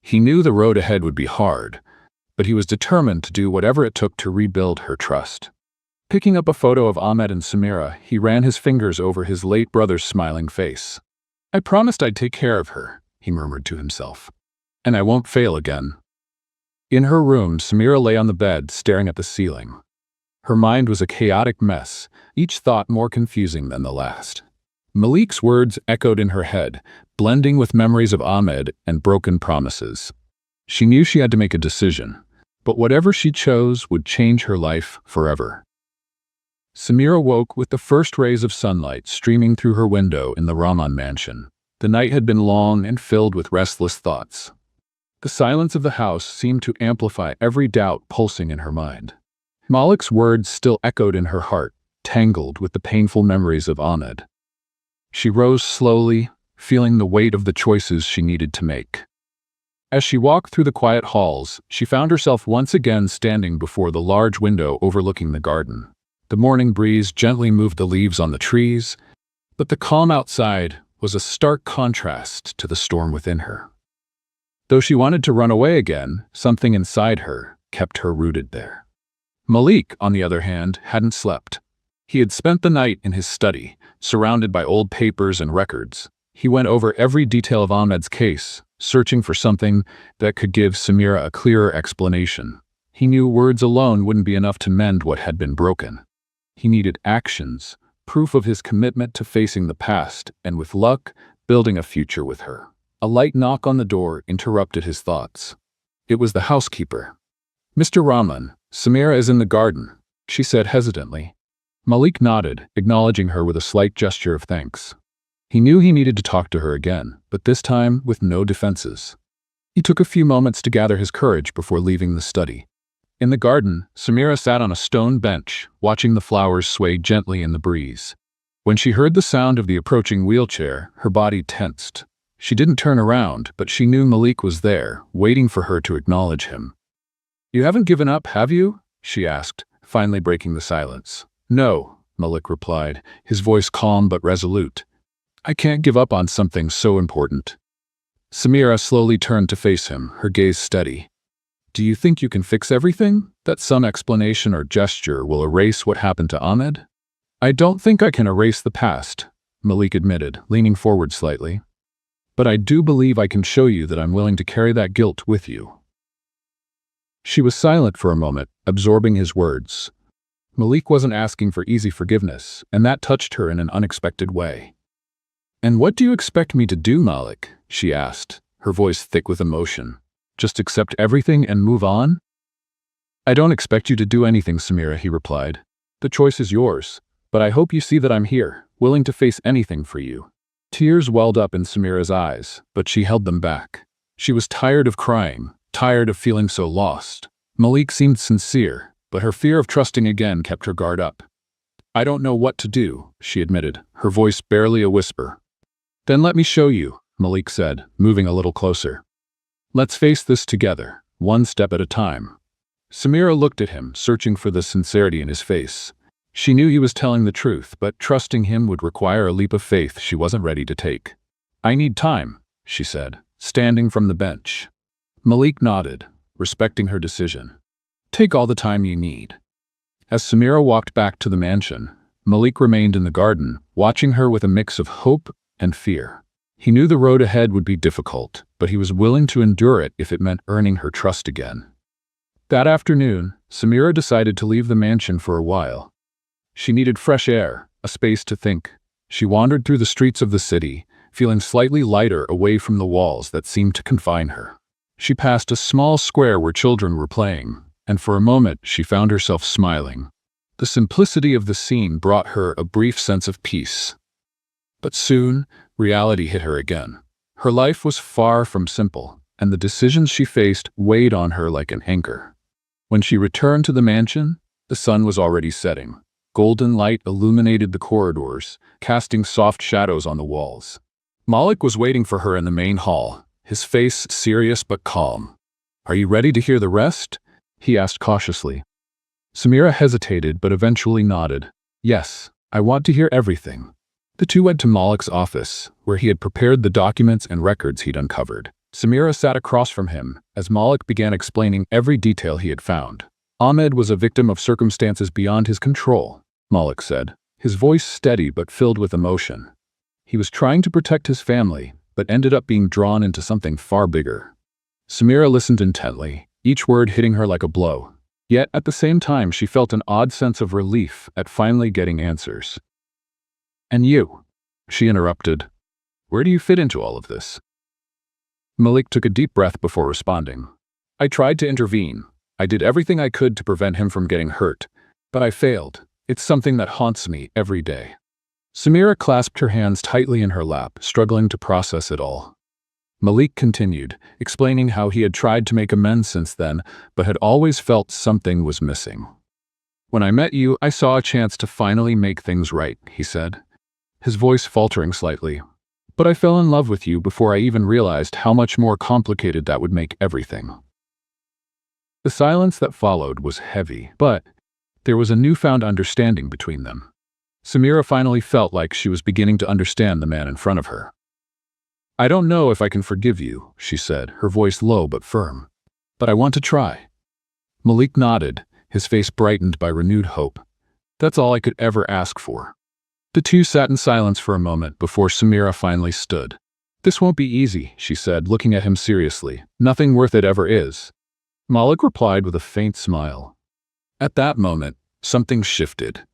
He knew the road ahead would be hard, but he was determined to do whatever it took to rebuild her trust. Picking up a photo of Ahmed and Samira, he ran his fingers over his late brother's smiling face. "I promised I'd take care of her," he murmured to himself. "And I won't fail again." In her room, Samira lay on the bed, staring at the ceiling. Her mind was a chaotic mess, each thought more confusing than the last. Malik's words echoed in her head, blending with memories of Ahmed and broken promises. She knew she had to make a decision, but whatever she chose would change her life forever. Samira woke with the first rays of sunlight streaming through her window in the Rahman mansion. The night had been long and filled with restless thoughts. The silence of the house seemed to amplify every doubt pulsing in her mind. Malik's words still echoed in her heart, tangled with the painful memories of Ahmed. She rose slowly, feeling the weight of the choices she needed to make. As she walked through the quiet halls, she found herself once again standing before the large window overlooking the garden. The morning breeze gently moved the leaves on the trees, but the calm outside was a stark contrast to the storm within her. Though she wanted to run away again, something inside her kept her rooted there. Malik, on the other hand, hadn't slept. He had spent the night in his study, surrounded by old papers and records. He went over every detail of Ahmed's case, searching for something that could give Samira a clearer explanation. He knew words alone wouldn't be enough to mend what had been broken. He needed actions, proof of his commitment to facing the past, and with luck, building a future with her. A light knock on the door interrupted his thoughts. It was the housekeeper. "Mr. Rahman, Samira is in the garden," she said hesitantly. Malik nodded, acknowledging her with a slight gesture of thanks. He knew he needed to talk to her again, but this time with no defenses. He took a few moments to gather his courage before leaving the study. In the garden, Samira sat on a stone bench, watching the flowers sway gently in the breeze. When she heard the sound of the approaching wheelchair, her body tensed. She didn't turn around, but she knew Malik was there, waiting for her to acknowledge him. "You haven't given up, have you?" she asked, finally breaking the silence. "No," Malik replied, his voice calm but resolute. "I can't give up on something so important." Samira slowly turned to face him, her gaze steady. "Do you think you can fix everything? That some explanation or gesture will erase what happened to Ahmed?" "I don't think I can erase the past," Malik admitted, leaning forward slightly. "But I do believe I can show you that I'm willing to carry that guilt with you." She was silent for a moment, absorbing his words. Malik wasn't asking for easy forgiveness, and that touched her in an unexpected way. "And what do you expect me to do, Malik?" she asked, her voice thick with emotion. "Just accept everything and move on?" "I don't expect you to do anything, Samira," he replied. "The choice is yours, but I hope you see that I'm here, willing to face anything for you." Tears welled up in Samira's eyes, but she held them back. She was tired of crying, tired of feeling so lost. Malik seemed sincere, but her fear of trusting again kept her guard up. "I don't know what to do," she admitted, her voice barely a whisper. "Then let me show you," Malik said, moving a little closer. "Let's face this together, one step at a time." Samira looked at him, searching for the sincerity in his face. She knew he was telling the truth, but trusting him would require a leap of faith she wasn't ready to take. "I need time," she said, standing from the bench. Malik nodded, respecting her decision. "Take all the time you need." As Samira walked back to the mansion, Malik remained in the garden, watching her with a mix of hope and fear. He knew the road ahead would be difficult, but he was willing to endure it if it meant earning her trust again. That afternoon, Samira decided to leave the mansion for a while. She needed fresh air, a space to think. She wandered through the streets of the city, feeling slightly lighter away from the walls that seemed to confine her. She passed a small square where children were playing, and for a moment she found herself smiling. The simplicity of the scene brought her a brief sense of peace. But soon, reality hit her again. Her life was far from simple, and the decisions she faced weighed on her like an anchor. When she returned to the mansion, the sun was already setting. Golden light illuminated the corridors, casting soft shadows on the walls. Malik was waiting for her in the main hall, his face serious but calm. "Are you ready to hear the rest?" he asked cautiously. Samira hesitated but eventually nodded. "Yes, I want to hear everything." The two went to Malik's office, where he had prepared the documents and records he'd uncovered. Samira sat across from him as Malik began explaining every detail he had found. "Ahmed was a victim of circumstances beyond his control," Malik said, his voice steady but filled with emotion. "He was trying to protect his family, but ended up being drawn into something far bigger." Samira listened intently, each word hitting her like a blow. Yet at the same time she felt an odd sense of relief at finally getting answers. "And you?" she interrupted. "Where do you fit into all of this?" Malik took a deep breath before responding. "I tried to intervene. I did everything I could to prevent him from getting hurt, but I failed. It's something that haunts me every day." Samira clasped her hands tightly in her lap, struggling to process it all. Malik continued, explaining how he had tried to make amends since then, but had always felt something was missing. "When I met you, I saw a chance to finally make things right," he said, his voice faltering slightly. "But I fell in love with you before I even realized how much more complicated that would make everything." The silence that followed was heavy, but there was a newfound understanding between them. Samira finally felt like she was beginning to understand the man in front of her. "I don't know if I can forgive you," she said, her voice low but firm. "But I want to try." Malik nodded, his face brightened by renewed hope. "That's all I could ever ask for." The two sat in silence for a moment before Samira finally stood. "This won't be easy," she said, looking at him seriously. "Nothing worth it ever is." Malik replied with a faint smile. At that moment, something shifted.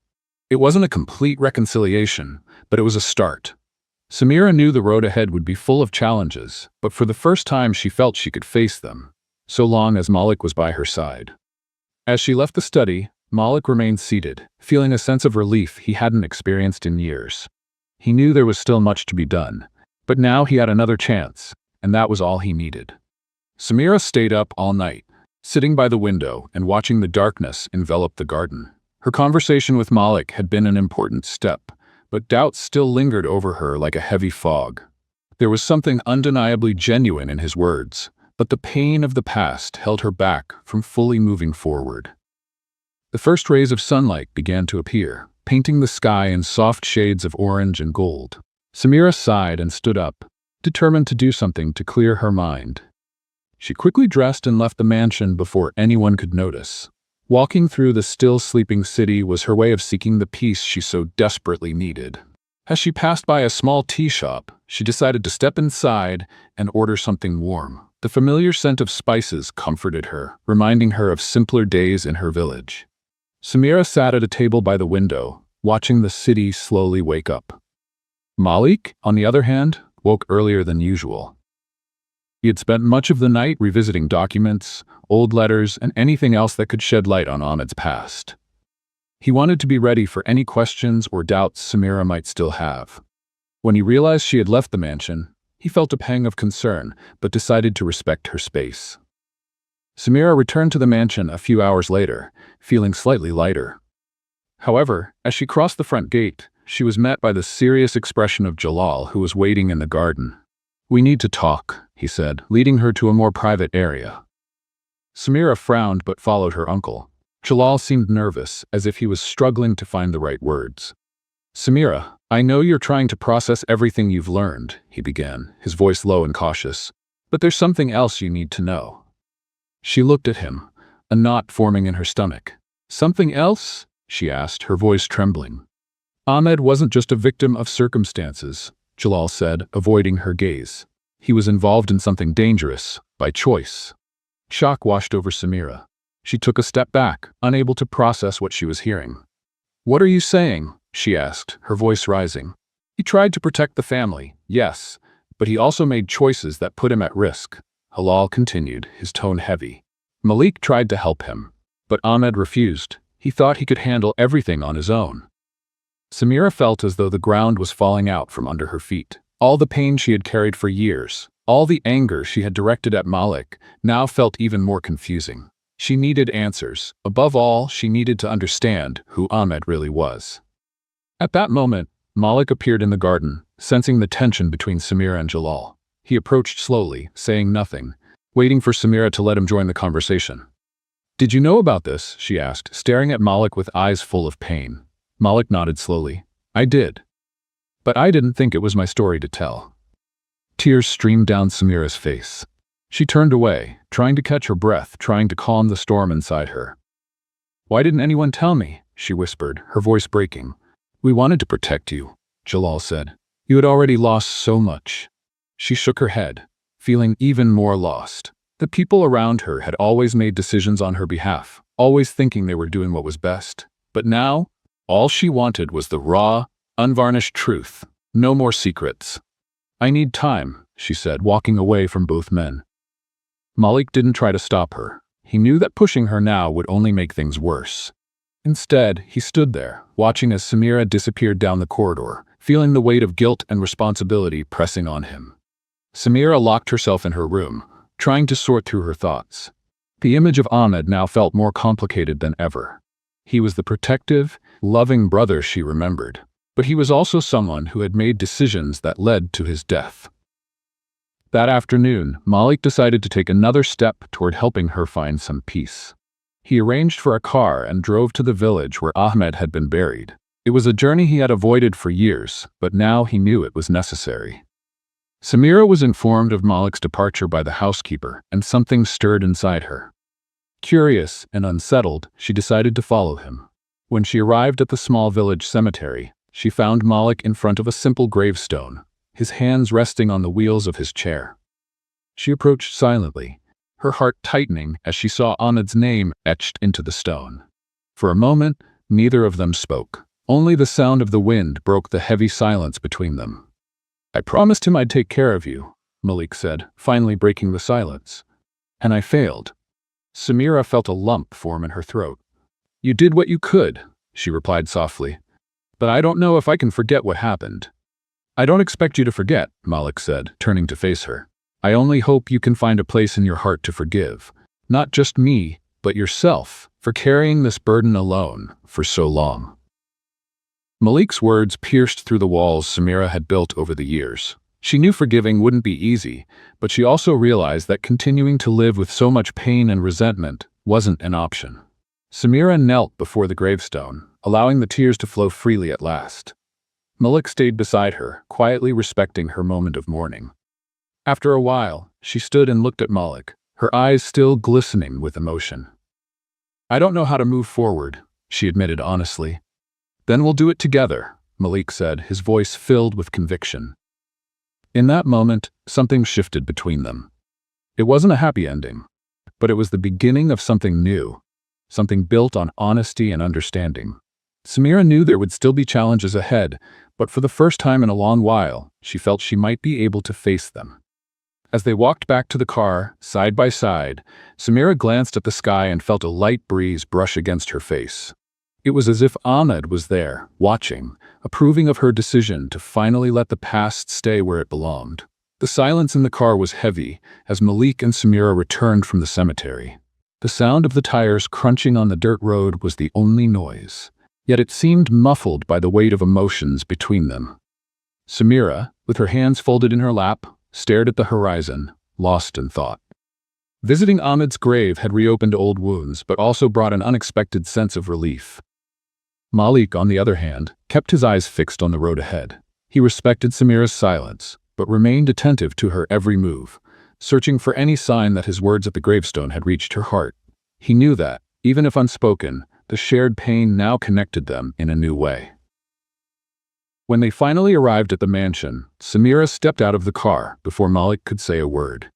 It wasn't a complete reconciliation, but it was a start. Samira knew the road ahead would be full of challenges, but for the first time she felt she could face them, so long as Malik was by her side. As she left the study, Malik remained seated, feeling a sense of relief he hadn't experienced in years. He knew there was still much to be done, but now he had another chance, and that was all he needed. Samira stayed up all night, sitting by the window and watching the darkness envelop the garden. Her conversation with Malik had been an important step, but doubt still lingered over her like a heavy fog. There was something undeniably genuine in his words, but the pain of the past held her back from fully moving forward. The first rays of sunlight began to appear, painting the sky in soft shades of orange and gold. Samira sighed and stood up, determined to do something to clear her mind. She quickly dressed and left the mansion before anyone could notice. Walking through the still sleeping city was her way of seeking the peace she so desperately needed. As she passed by a small tea shop, she decided to step inside and order something warm. The familiar scent of spices comforted her, reminding her of simpler days in her village. Samira sat at a table by the window, watching the city slowly wake up. Malik, on the other hand, woke earlier than usual. He had spent much of the night revisiting documents, old letters, and anything else that could shed light on Ahmed's past. He wanted to be ready for any questions or doubts Samira might still have. When he realized she had left the mansion, he felt a pang of concern, but decided to respect her space. Samira returned to the mansion a few hours later, feeling slightly lighter. However, as she crossed the front gate, she was met by the serious expression of Jalal, who was waiting in the garden. "We need to talk," he said, leading her to a more private area. Samira frowned but followed her uncle. Jalal seemed nervous, as if he was struggling to find the right words. "Samira, I know you're trying to process everything you've learned," he began, his voice low and cautious. "But there's something else you need to know." She looked at him, a knot forming in her stomach. "Something else?" she asked, her voice trembling. "Ahmed wasn't just a victim of circumstances," Jalal said, avoiding her gaze. "He was involved in something dangerous, by choice." Shock washed over Samira. She took a step back, unable to process what she was hearing. "What are you saying?" she asked, her voice rising. "He tried to protect the family, yes, but he also made choices that put him at risk," Halal continued, his tone heavy. "Malik tried to help him, but Ahmed refused. He thought he could handle everything on his own." Samira felt as though the ground was falling out from under her feet. All the pain she had carried for years, all the anger she had directed at Malik, now felt even more confusing. She needed answers. Above all, she needed to understand who Ahmed really was. At that moment, Malik appeared in the garden, sensing the tension between Samira and Jalal. He approached slowly, saying nothing, waiting for Samira to let him join the conversation. "Did you know about this?" she asked, staring at Malik with eyes full of pain. Malik nodded slowly. "I did. But I didn't think it was my story to tell." Tears streamed down Samira's face. She turned away, trying to catch her breath, trying to calm the storm inside her. "Why didn't anyone tell me?" she whispered, her voice breaking. "We wanted to protect you," Jalal said. "You had already lost so much." She shook her head, feeling even more lost. The people around her had always made decisions on her behalf, always thinking they were doing what was best. But now, all she wanted was the raw, unvarnished truth. No more secrets. "I need time," she said, walking away from both men. Malik didn't try to stop her. He knew that pushing her now would only make things worse. Instead, he stood there, watching as Samira disappeared down the corridor, feeling the weight of guilt and responsibility pressing on him. Samira locked herself in her room, trying to sort through her thoughts. The image of Ahmed now felt more complicated than ever. He was the protective, loving brother she remembered, but he was also someone who had made decisions that led to his death. That afternoon, Malik decided to take another step toward helping her find some peace. He arranged for a car and drove to the village where Ahmed had been buried. It was a journey he had avoided for years, but now he knew it was necessary. Samira was informed of Malik's departure by the housekeeper, and something stirred inside her. Curious and unsettled, she decided to follow him. When she arrived at the small village cemetery, she found Malik in front of a simple gravestone, his hands resting on the wheels of his chair. She approached silently, her heart tightening as she saw Ahmed's name etched into the stone. For a moment, neither of them spoke. Only the sound of the wind broke the heavy silence between them. "I promised him I'd take care of you," Malik said, finally breaking the silence. "And I failed." Samira felt a lump form in her throat. "You did what you could," she replied softly. "But I don't know if I can forget what happened." "I don't expect you to forget," Malik said, turning to face her. "I only hope you can find a place in your heart to forgive. Not just me, but yourself, for carrying this burden alone for so long." Malik's words pierced through the walls Samira had built over the years. She knew forgiving wouldn't be easy, but she also realized that continuing to live with so much pain and resentment wasn't an option. Samira knelt before the gravestone, allowing the tears to flow freely at last. Malik stayed beside her, quietly respecting her moment of mourning. After a while, she stood and looked at Malik, her eyes still glistening with emotion. "I don't know how to move forward," she admitted honestly. "Then we'll do it together," Malik said, his voice filled with conviction. In that moment, something shifted between them. It wasn't a happy ending, but it was the beginning of something new, something built on honesty and understanding. Samira knew there would still be challenges ahead, but for the first time in a long while, she felt she might be able to face them. As they walked back to the car, side by side, Samira glanced at the sky and felt a light breeze brush against her face. It was as if Ahmed was there, watching, approving of her decision to finally let the past stay where it belonged. The silence in the car was heavy as Malik and Samira returned from the cemetery. The sound of the tires crunching on the dirt road was the only noise, yet it seemed muffled by the weight of emotions between them. Samira, with her hands folded in her lap, stared at the horizon, lost in thought. Visiting Ahmed's grave had reopened old wounds, but also brought an unexpected sense of relief. Malik, on the other hand, kept his eyes fixed on the road ahead. He respected Samira's silence, but remained attentive to her every move, searching for any sign that his words at the gravestone had reached her heart. He knew that, even if unspoken, the shared pain now connected them in a new way. When they finally arrived at the mansion, Samira stepped out of the car before Malik could say a word.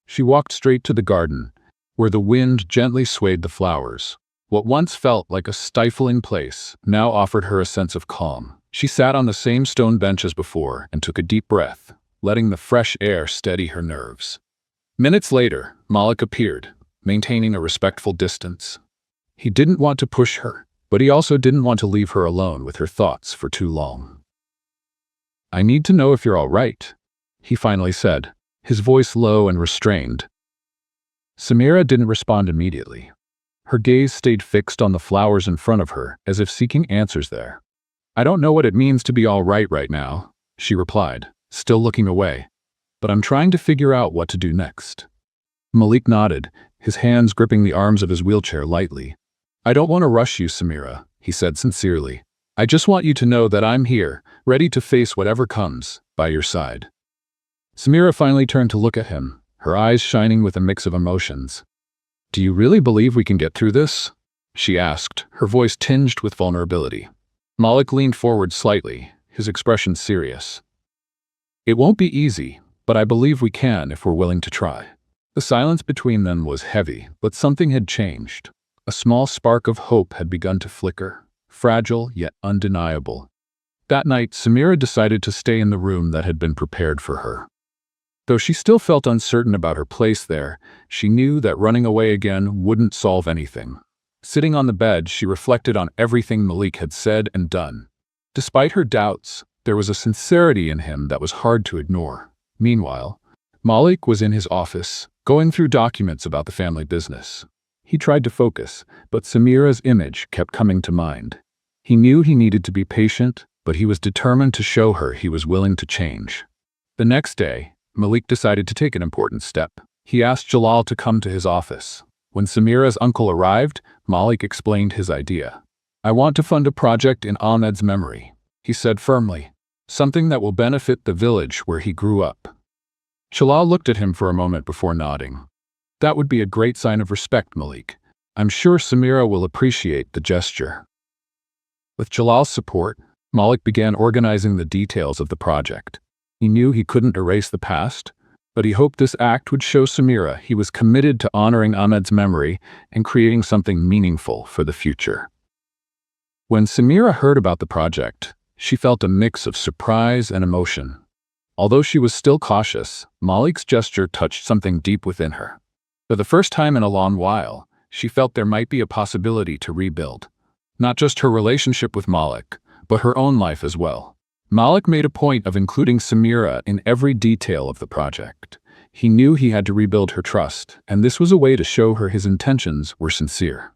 She walked straight to the garden, where the wind gently swayed the flowers. What once felt like a stifling place now offered her a sense of calm. She sat on the same stone bench as before and took a deep breath, letting the fresh air steady her nerves. Minutes later, Malik appeared, maintaining a respectful distance. He didn't want to push her, but he also didn't want to leave her alone with her thoughts for too long. "I need to know if you're all right," he finally said, his voice low and restrained. Samira didn't respond immediately. Her gaze stayed fixed on the flowers in front of her, as if seeking answers there. "I don't know what it means to be all right now," she replied, still looking away. "But I'm trying to figure out what to do next." Malik nodded, his hands gripping the arms of his wheelchair lightly. "I don't want to rush you, Samira," he said sincerely. "I just want you to know that I'm here, ready to face whatever comes, by your side." Samira finally turned to look at him, her eyes shining with a mix of emotions. "Do you really believe we can get through this?" she asked, her voice tinged with vulnerability. Malik leaned forward slightly, his expression serious. "It won't be easy, but I believe we can if we're willing to try." The silence between them was heavy, but something had changed. A small spark of hope had begun to flicker, fragile yet undeniable. That night, Samira decided to stay in the room that had been prepared for her. Though she still felt uncertain about her place there, she knew that running away again wouldn't solve anything. Sitting on the bed, she reflected on everything Malik had said and done. Despite her doubts, there was a sincerity in him that was hard to ignore. Meanwhile, Malik was in his office, going through documents about the family business. He tried to focus, but Samira's image kept coming to mind. He knew he needed to be patient, but he was determined to show her he was willing to change. The next day, Malik decided to take an important step. He asked Jalal to come to his office. When Samira's uncle arrived, Malik explained his idea. "I want to fund a project in Ahmed's memory," he said firmly. "Something that will benefit the village where he grew up." Jalal looked at him for a moment before nodding. "That would be a great sign of respect, Malik. I'm sure Samira will appreciate the gesture." With Jalal's support, Malik began organizing the details of the project. He knew he couldn't erase the past, but he hoped this act would show Samira he was committed to honoring Ahmed's memory and creating something meaningful for the future. When Samira heard about the project, she felt a mix of surprise and emotion. Although she was still cautious, Malik's gesture touched something deep within her. For the first time in a long while, she felt there might be a possibility to rebuild. Not just her relationship with Malik, but her own life as well. Malik made a point of including Samira in every detail of the project. He knew he had to rebuild her trust, and this was a way to show her his intentions were sincere.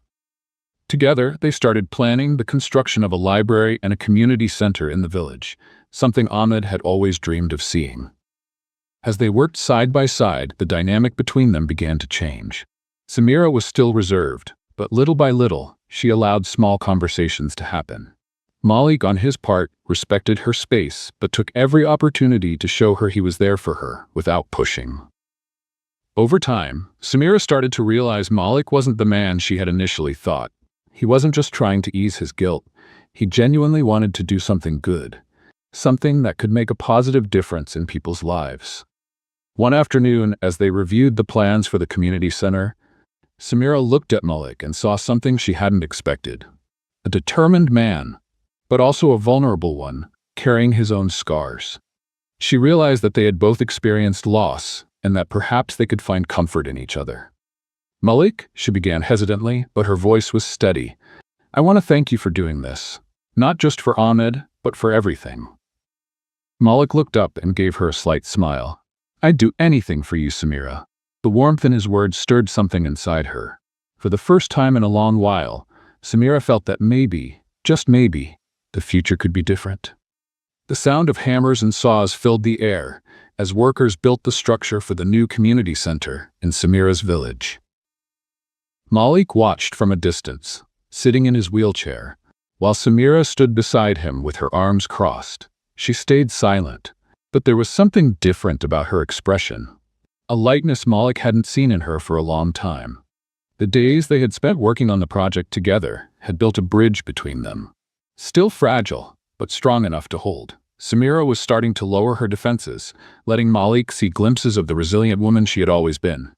Together, they started planning the construction of a library and a community center in the village, something Ahmed had always dreamed of seeing. As they worked side by side, the dynamic between them began to change. Samira was still reserved, but little by little, she allowed small conversations to happen. Malik, on his part, respected her space, but took every opportunity to show her he was there for her, without pushing. Over time, Samira started to realize Malik wasn't the man she had initially thought. He wasn't just trying to ease his guilt. He genuinely wanted to do something good, something that could make a positive difference in people's lives. One afternoon, as they reviewed the plans for the community center, Samira looked at Malik and saw something she hadn't expected. A determined man, but also a vulnerable one, carrying his own scars. She realized that they had both experienced loss, and that perhaps they could find comfort in each other. "Malik," she began hesitantly, but her voice was steady. "I want to thank you for doing this. Not just for Ahmed, but for everything." Malik looked up and gave her a slight smile. "I'd do anything for you, Samira." The warmth in his words stirred something inside her. For the first time in a long while, Samira felt that maybe, just maybe, the future could be different. The sound of hammers and saws filled the air as workers built the structure for the new community center in Samira's village. Malik watched from a distance, sitting in his wheelchair, while Samira stood beside him with her arms crossed. She stayed silent, but there was something different about her expression, a lightness Malik hadn't seen in her for a long time. The days they had spent working on the project together had built a bridge between them. Still fragile, but strong enough to hold, Samira was starting to lower her defenses, letting Malik see glimpses of the resilient woman she had always been.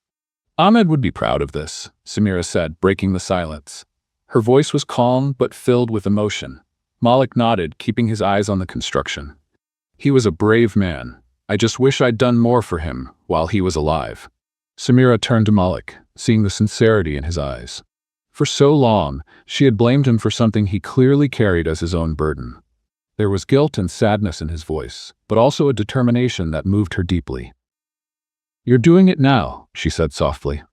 "Ahmed would be proud of this," Samira said, breaking the silence. Her voice was calm but filled with emotion. Malik nodded, keeping his eyes on the construction. "He was a brave man. I just wish I'd done more for him while he was alive." Samira turned to Malik, seeing the sincerity in his eyes. For so long, she had blamed him for something he clearly carried as his own burden. There was guilt and sadness in his voice, but also a determination that moved her deeply. "You're doing it now," she said softly.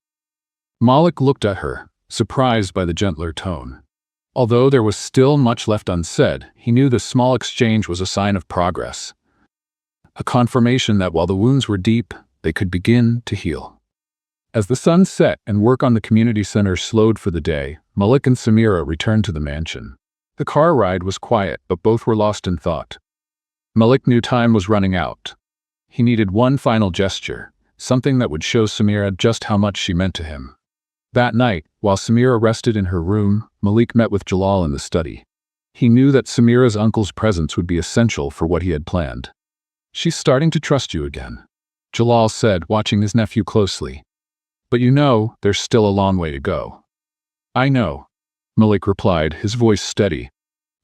Malik looked at her, surprised by the gentler tone. Although there was still much left unsaid, he knew the small exchange was a sign of progress. A confirmation that while the wounds were deep, they could begin to heal. As the sun set and work on the community center slowed for the day, Malik and Samira returned to the mansion. The car ride was quiet, but both were lost in thought. Malik knew time was running out. He needed one final gesture, something that would show Samira just how much she meant to him. That night, while Samira rested in her room, Malik met with Jalal in the study. He knew that Samira's uncle's presence would be essential for what he had planned. "She's starting to trust you again," Jalal said, watching his nephew closely. "But you know, there's still a long way to go." "I know," Malik replied, his voice steady.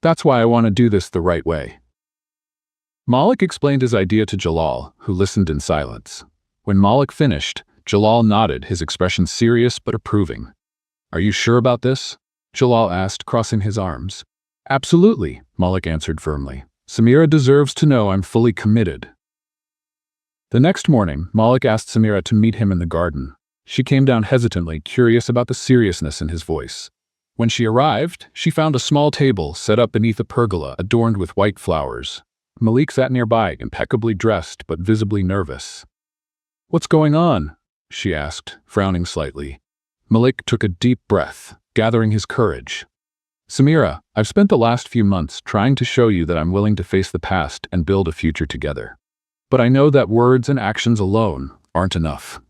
"That's why I want to do this the right way." Malik explained his idea to Jalal, who listened in silence. When Malik finished, Jalal nodded, his expression serious but approving. "Are you sure about this?" Jalal asked, crossing his arms. "Absolutely," Malik answered firmly. "Samira deserves to know I'm fully committed." The next morning, Malik asked Samira to meet him in the garden. She came down hesitantly, curious about the seriousness in his voice. When she arrived, she found a small table set up beneath a pergola adorned with white flowers. Malik sat nearby, impeccably dressed but visibly nervous. "What's going on?" she asked, frowning slightly. Malik took a deep breath, gathering his courage. "Samira, I've spent the last few months trying to show you that I'm willing to face the past and build a future together. But I know that words and actions alone aren't enough."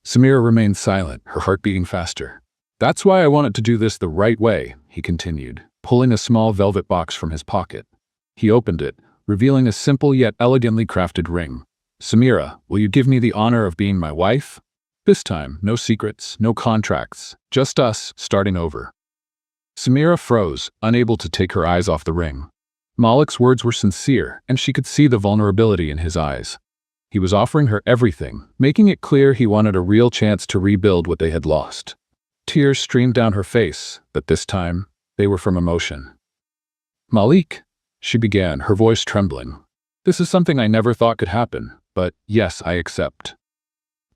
Samira remained silent, her heart beating faster. "That's why I wanted to do this the right way," he continued, pulling a small velvet box from his pocket. He opened it, revealing a simple yet elegantly crafted ring. "Samira, will you give me the honor of being my wife? This time, no secrets, no contracts, just us starting over." Samira froze, unable to take her eyes off the ring. Malik's words were sincere, and she could see the vulnerability in his eyes. He was offering her everything, making it clear he wanted a real chance to rebuild what they had lost. Tears streamed down her face, but this time, they were from emotion. "Malik," she began, her voice trembling. "This is something I never thought could happen, but yes, I accept."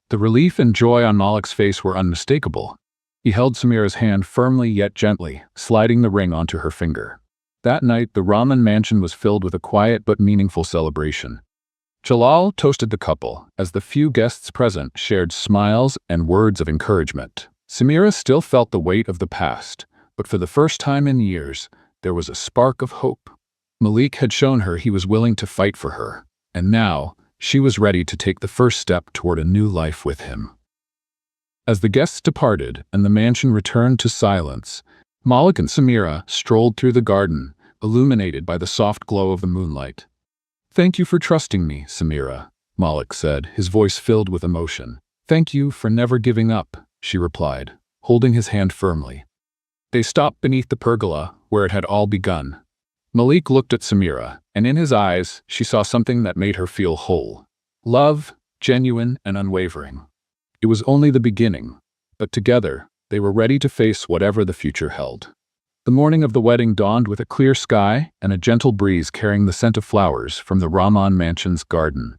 The relief and joy on Malik's face were unmistakable. He held Samira's hand firmly yet gently, sliding the ring onto her finger. That night, the Rahman mansion was filled with a quiet but meaningful celebration. Jalal toasted the couple, as the few guests present shared smiles and words of encouragement. Samira still felt the weight of the past, but for the first time in years, there was a spark of hope. Malik had shown her he was willing to fight for her, and now she was ready to take the first step toward a new life with him. As the guests departed and the mansion returned to silence, Malik and Samira strolled through the garden, illuminated by the soft glow of the moonlight. "Thank you for trusting me, Samira," Malik said, his voice filled with emotion. "Thank you for never giving up," she replied, holding his hand firmly. They stopped beneath the pergola, where it had all begun. Malik looked at Samira, and in his eyes, she saw something that made her feel whole. Love, genuine and unwavering. It was only the beginning, but together, they were ready to face whatever the future held. The morning of the wedding dawned with a clear sky and a gentle breeze carrying the scent of flowers from the Rahman mansion's garden.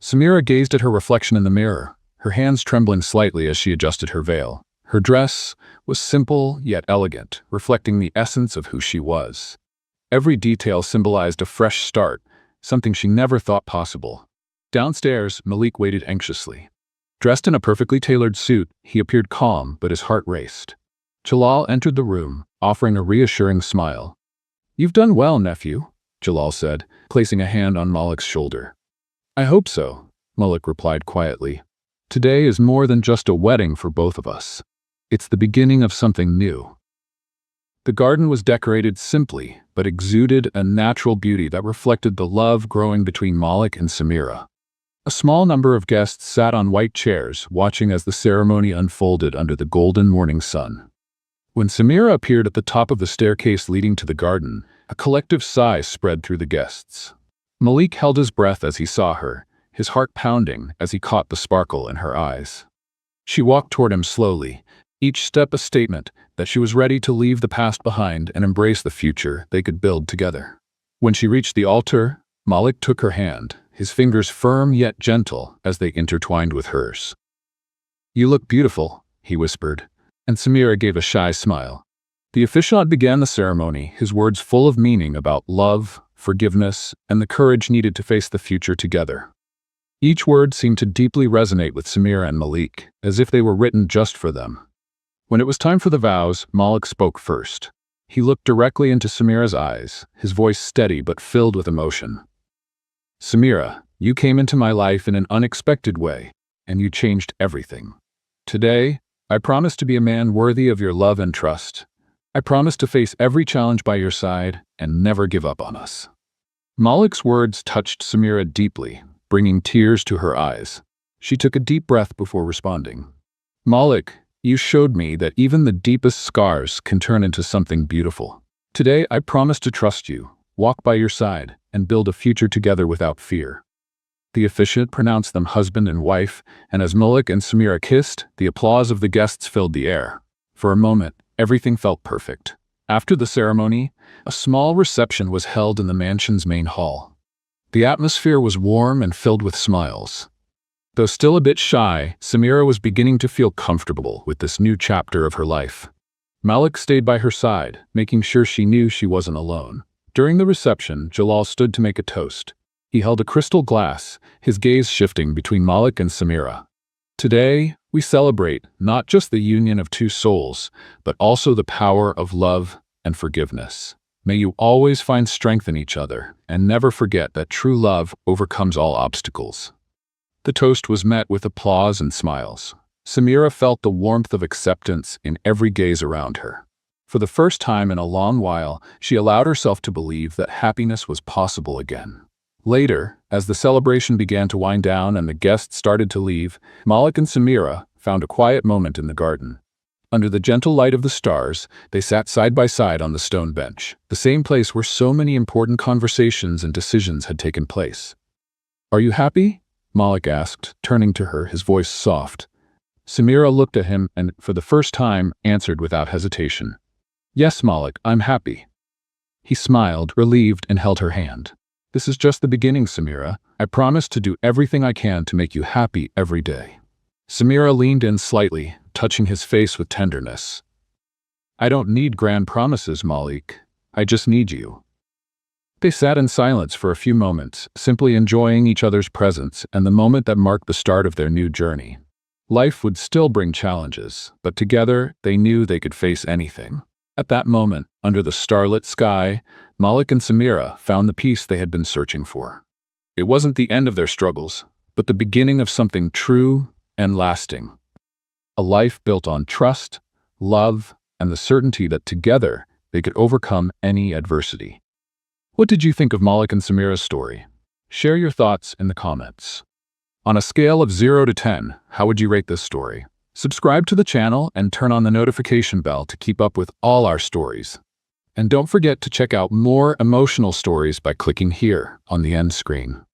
Samira gazed at her reflection in the mirror, her hands trembling slightly as she adjusted her veil. Her dress was simple yet elegant, reflecting the essence of who she was. Every detail symbolized a fresh start, something she never thought possible. Downstairs, Malik waited anxiously. Dressed in a perfectly tailored suit, he appeared calm, but his heart raced. Jalal entered the room, offering a reassuring smile. "You've done well, nephew," Jalal said, placing a hand on Malik's shoulder. "I hope so," Malik replied quietly. "Today is more than just a wedding for both of us. It's the beginning of something new." The garden was decorated simply, but exuded a natural beauty that reflected the love growing between Malik and Samira. A small number of guests sat on white chairs, watching as the ceremony unfolded under the golden morning sun. When Samira appeared at the top of the staircase leading to the garden, a collective sigh spread through the guests. Malik held his breath as he saw her, his heart pounding as he caught the sparkle in her eyes. She walked toward him slowly, each step a statement that she was ready to leave the past behind and embrace the future they could build together. When she reached the altar, Malik took her hand, his fingers firm yet gentle as they intertwined with hers. "You look beautiful," he whispered, and Samira gave a shy smile. The officiant began the ceremony, his words full of meaning about love, forgiveness, and the courage needed to face the future together. Each word seemed to deeply resonate with Samira and Malik, as if they were written just for them. When it was time for the vows, Malik spoke first. He looked directly into Samira's eyes, his voice steady but filled with emotion. "Samira, you came into my life in an unexpected way, and you changed everything. Today, I promise to be a man worthy of your love and trust. I promise to face every challenge by your side and never give up on us." Malik's words touched Samira deeply, bringing tears to her eyes. She took a deep breath before responding. "Malik, you showed me that even the deepest scars can turn into something beautiful. Today, I promise to trust you, walk by your side, and build a future together without fear." The officiant pronounced them husband and wife, and as Malik and Samira kissed, the applause of the guests filled the air. For a moment, everything felt perfect. After the ceremony, a small reception was held in the mansion's main hall. The atmosphere was warm and filled with smiles. Though still a bit shy, Samira was beginning to feel comfortable with this new chapter of her life. Malik stayed by her side, making sure she knew she wasn't alone. During the reception, Jalal stood to make a toast. He held a crystal glass, his gaze shifting between Malik and Samira. Today, we celebrate not just the union of two souls, but also the power of love and forgiveness. May you always find strength in each other, and never forget that true love overcomes all obstacles. The toast was met with applause and smiles. Samira felt the warmth of acceptance in every gaze around her. For the first time in a long while, she allowed herself to believe that happiness was possible again. Later, as the celebration began to wind down and the guests started to leave, Malik and Samira found a quiet moment in the garden. Under the gentle light of the stars, they sat side by side on the stone bench, the same place where so many important conversations and decisions had taken place. "Are you happy?" Malik asked, turning to her, his voice soft. Samira looked at him and, for the first time, answered without hesitation. "Yes, Malik, I'm happy." He smiled, relieved, and held her hand. "This is just the beginning, Samira. I promise to do everything I can to make you happy every day." Samira leaned in slightly, touching his face with tenderness. "I don't need grand promises, Malik. I just need you." They sat in silence for a few moments, simply enjoying each other's presence and the moment that marked the start of their new journey. Life would still bring challenges, but together they knew they could face anything. At that moment, under the starlit sky, Malik and Samira found the peace they had been searching for. It wasn't the end of their struggles, but the beginning of something true and lasting. A life built on trust, love, and the certainty that together they could overcome any adversity. What did you think of Malik and Samira's story? Share your thoughts in the comments. On a scale of 0 to 10, how would you rate this story? Subscribe to the channel and turn on the notification bell to keep up with all our stories. And don't forget to check out more emotional stories by clicking here on the end screen.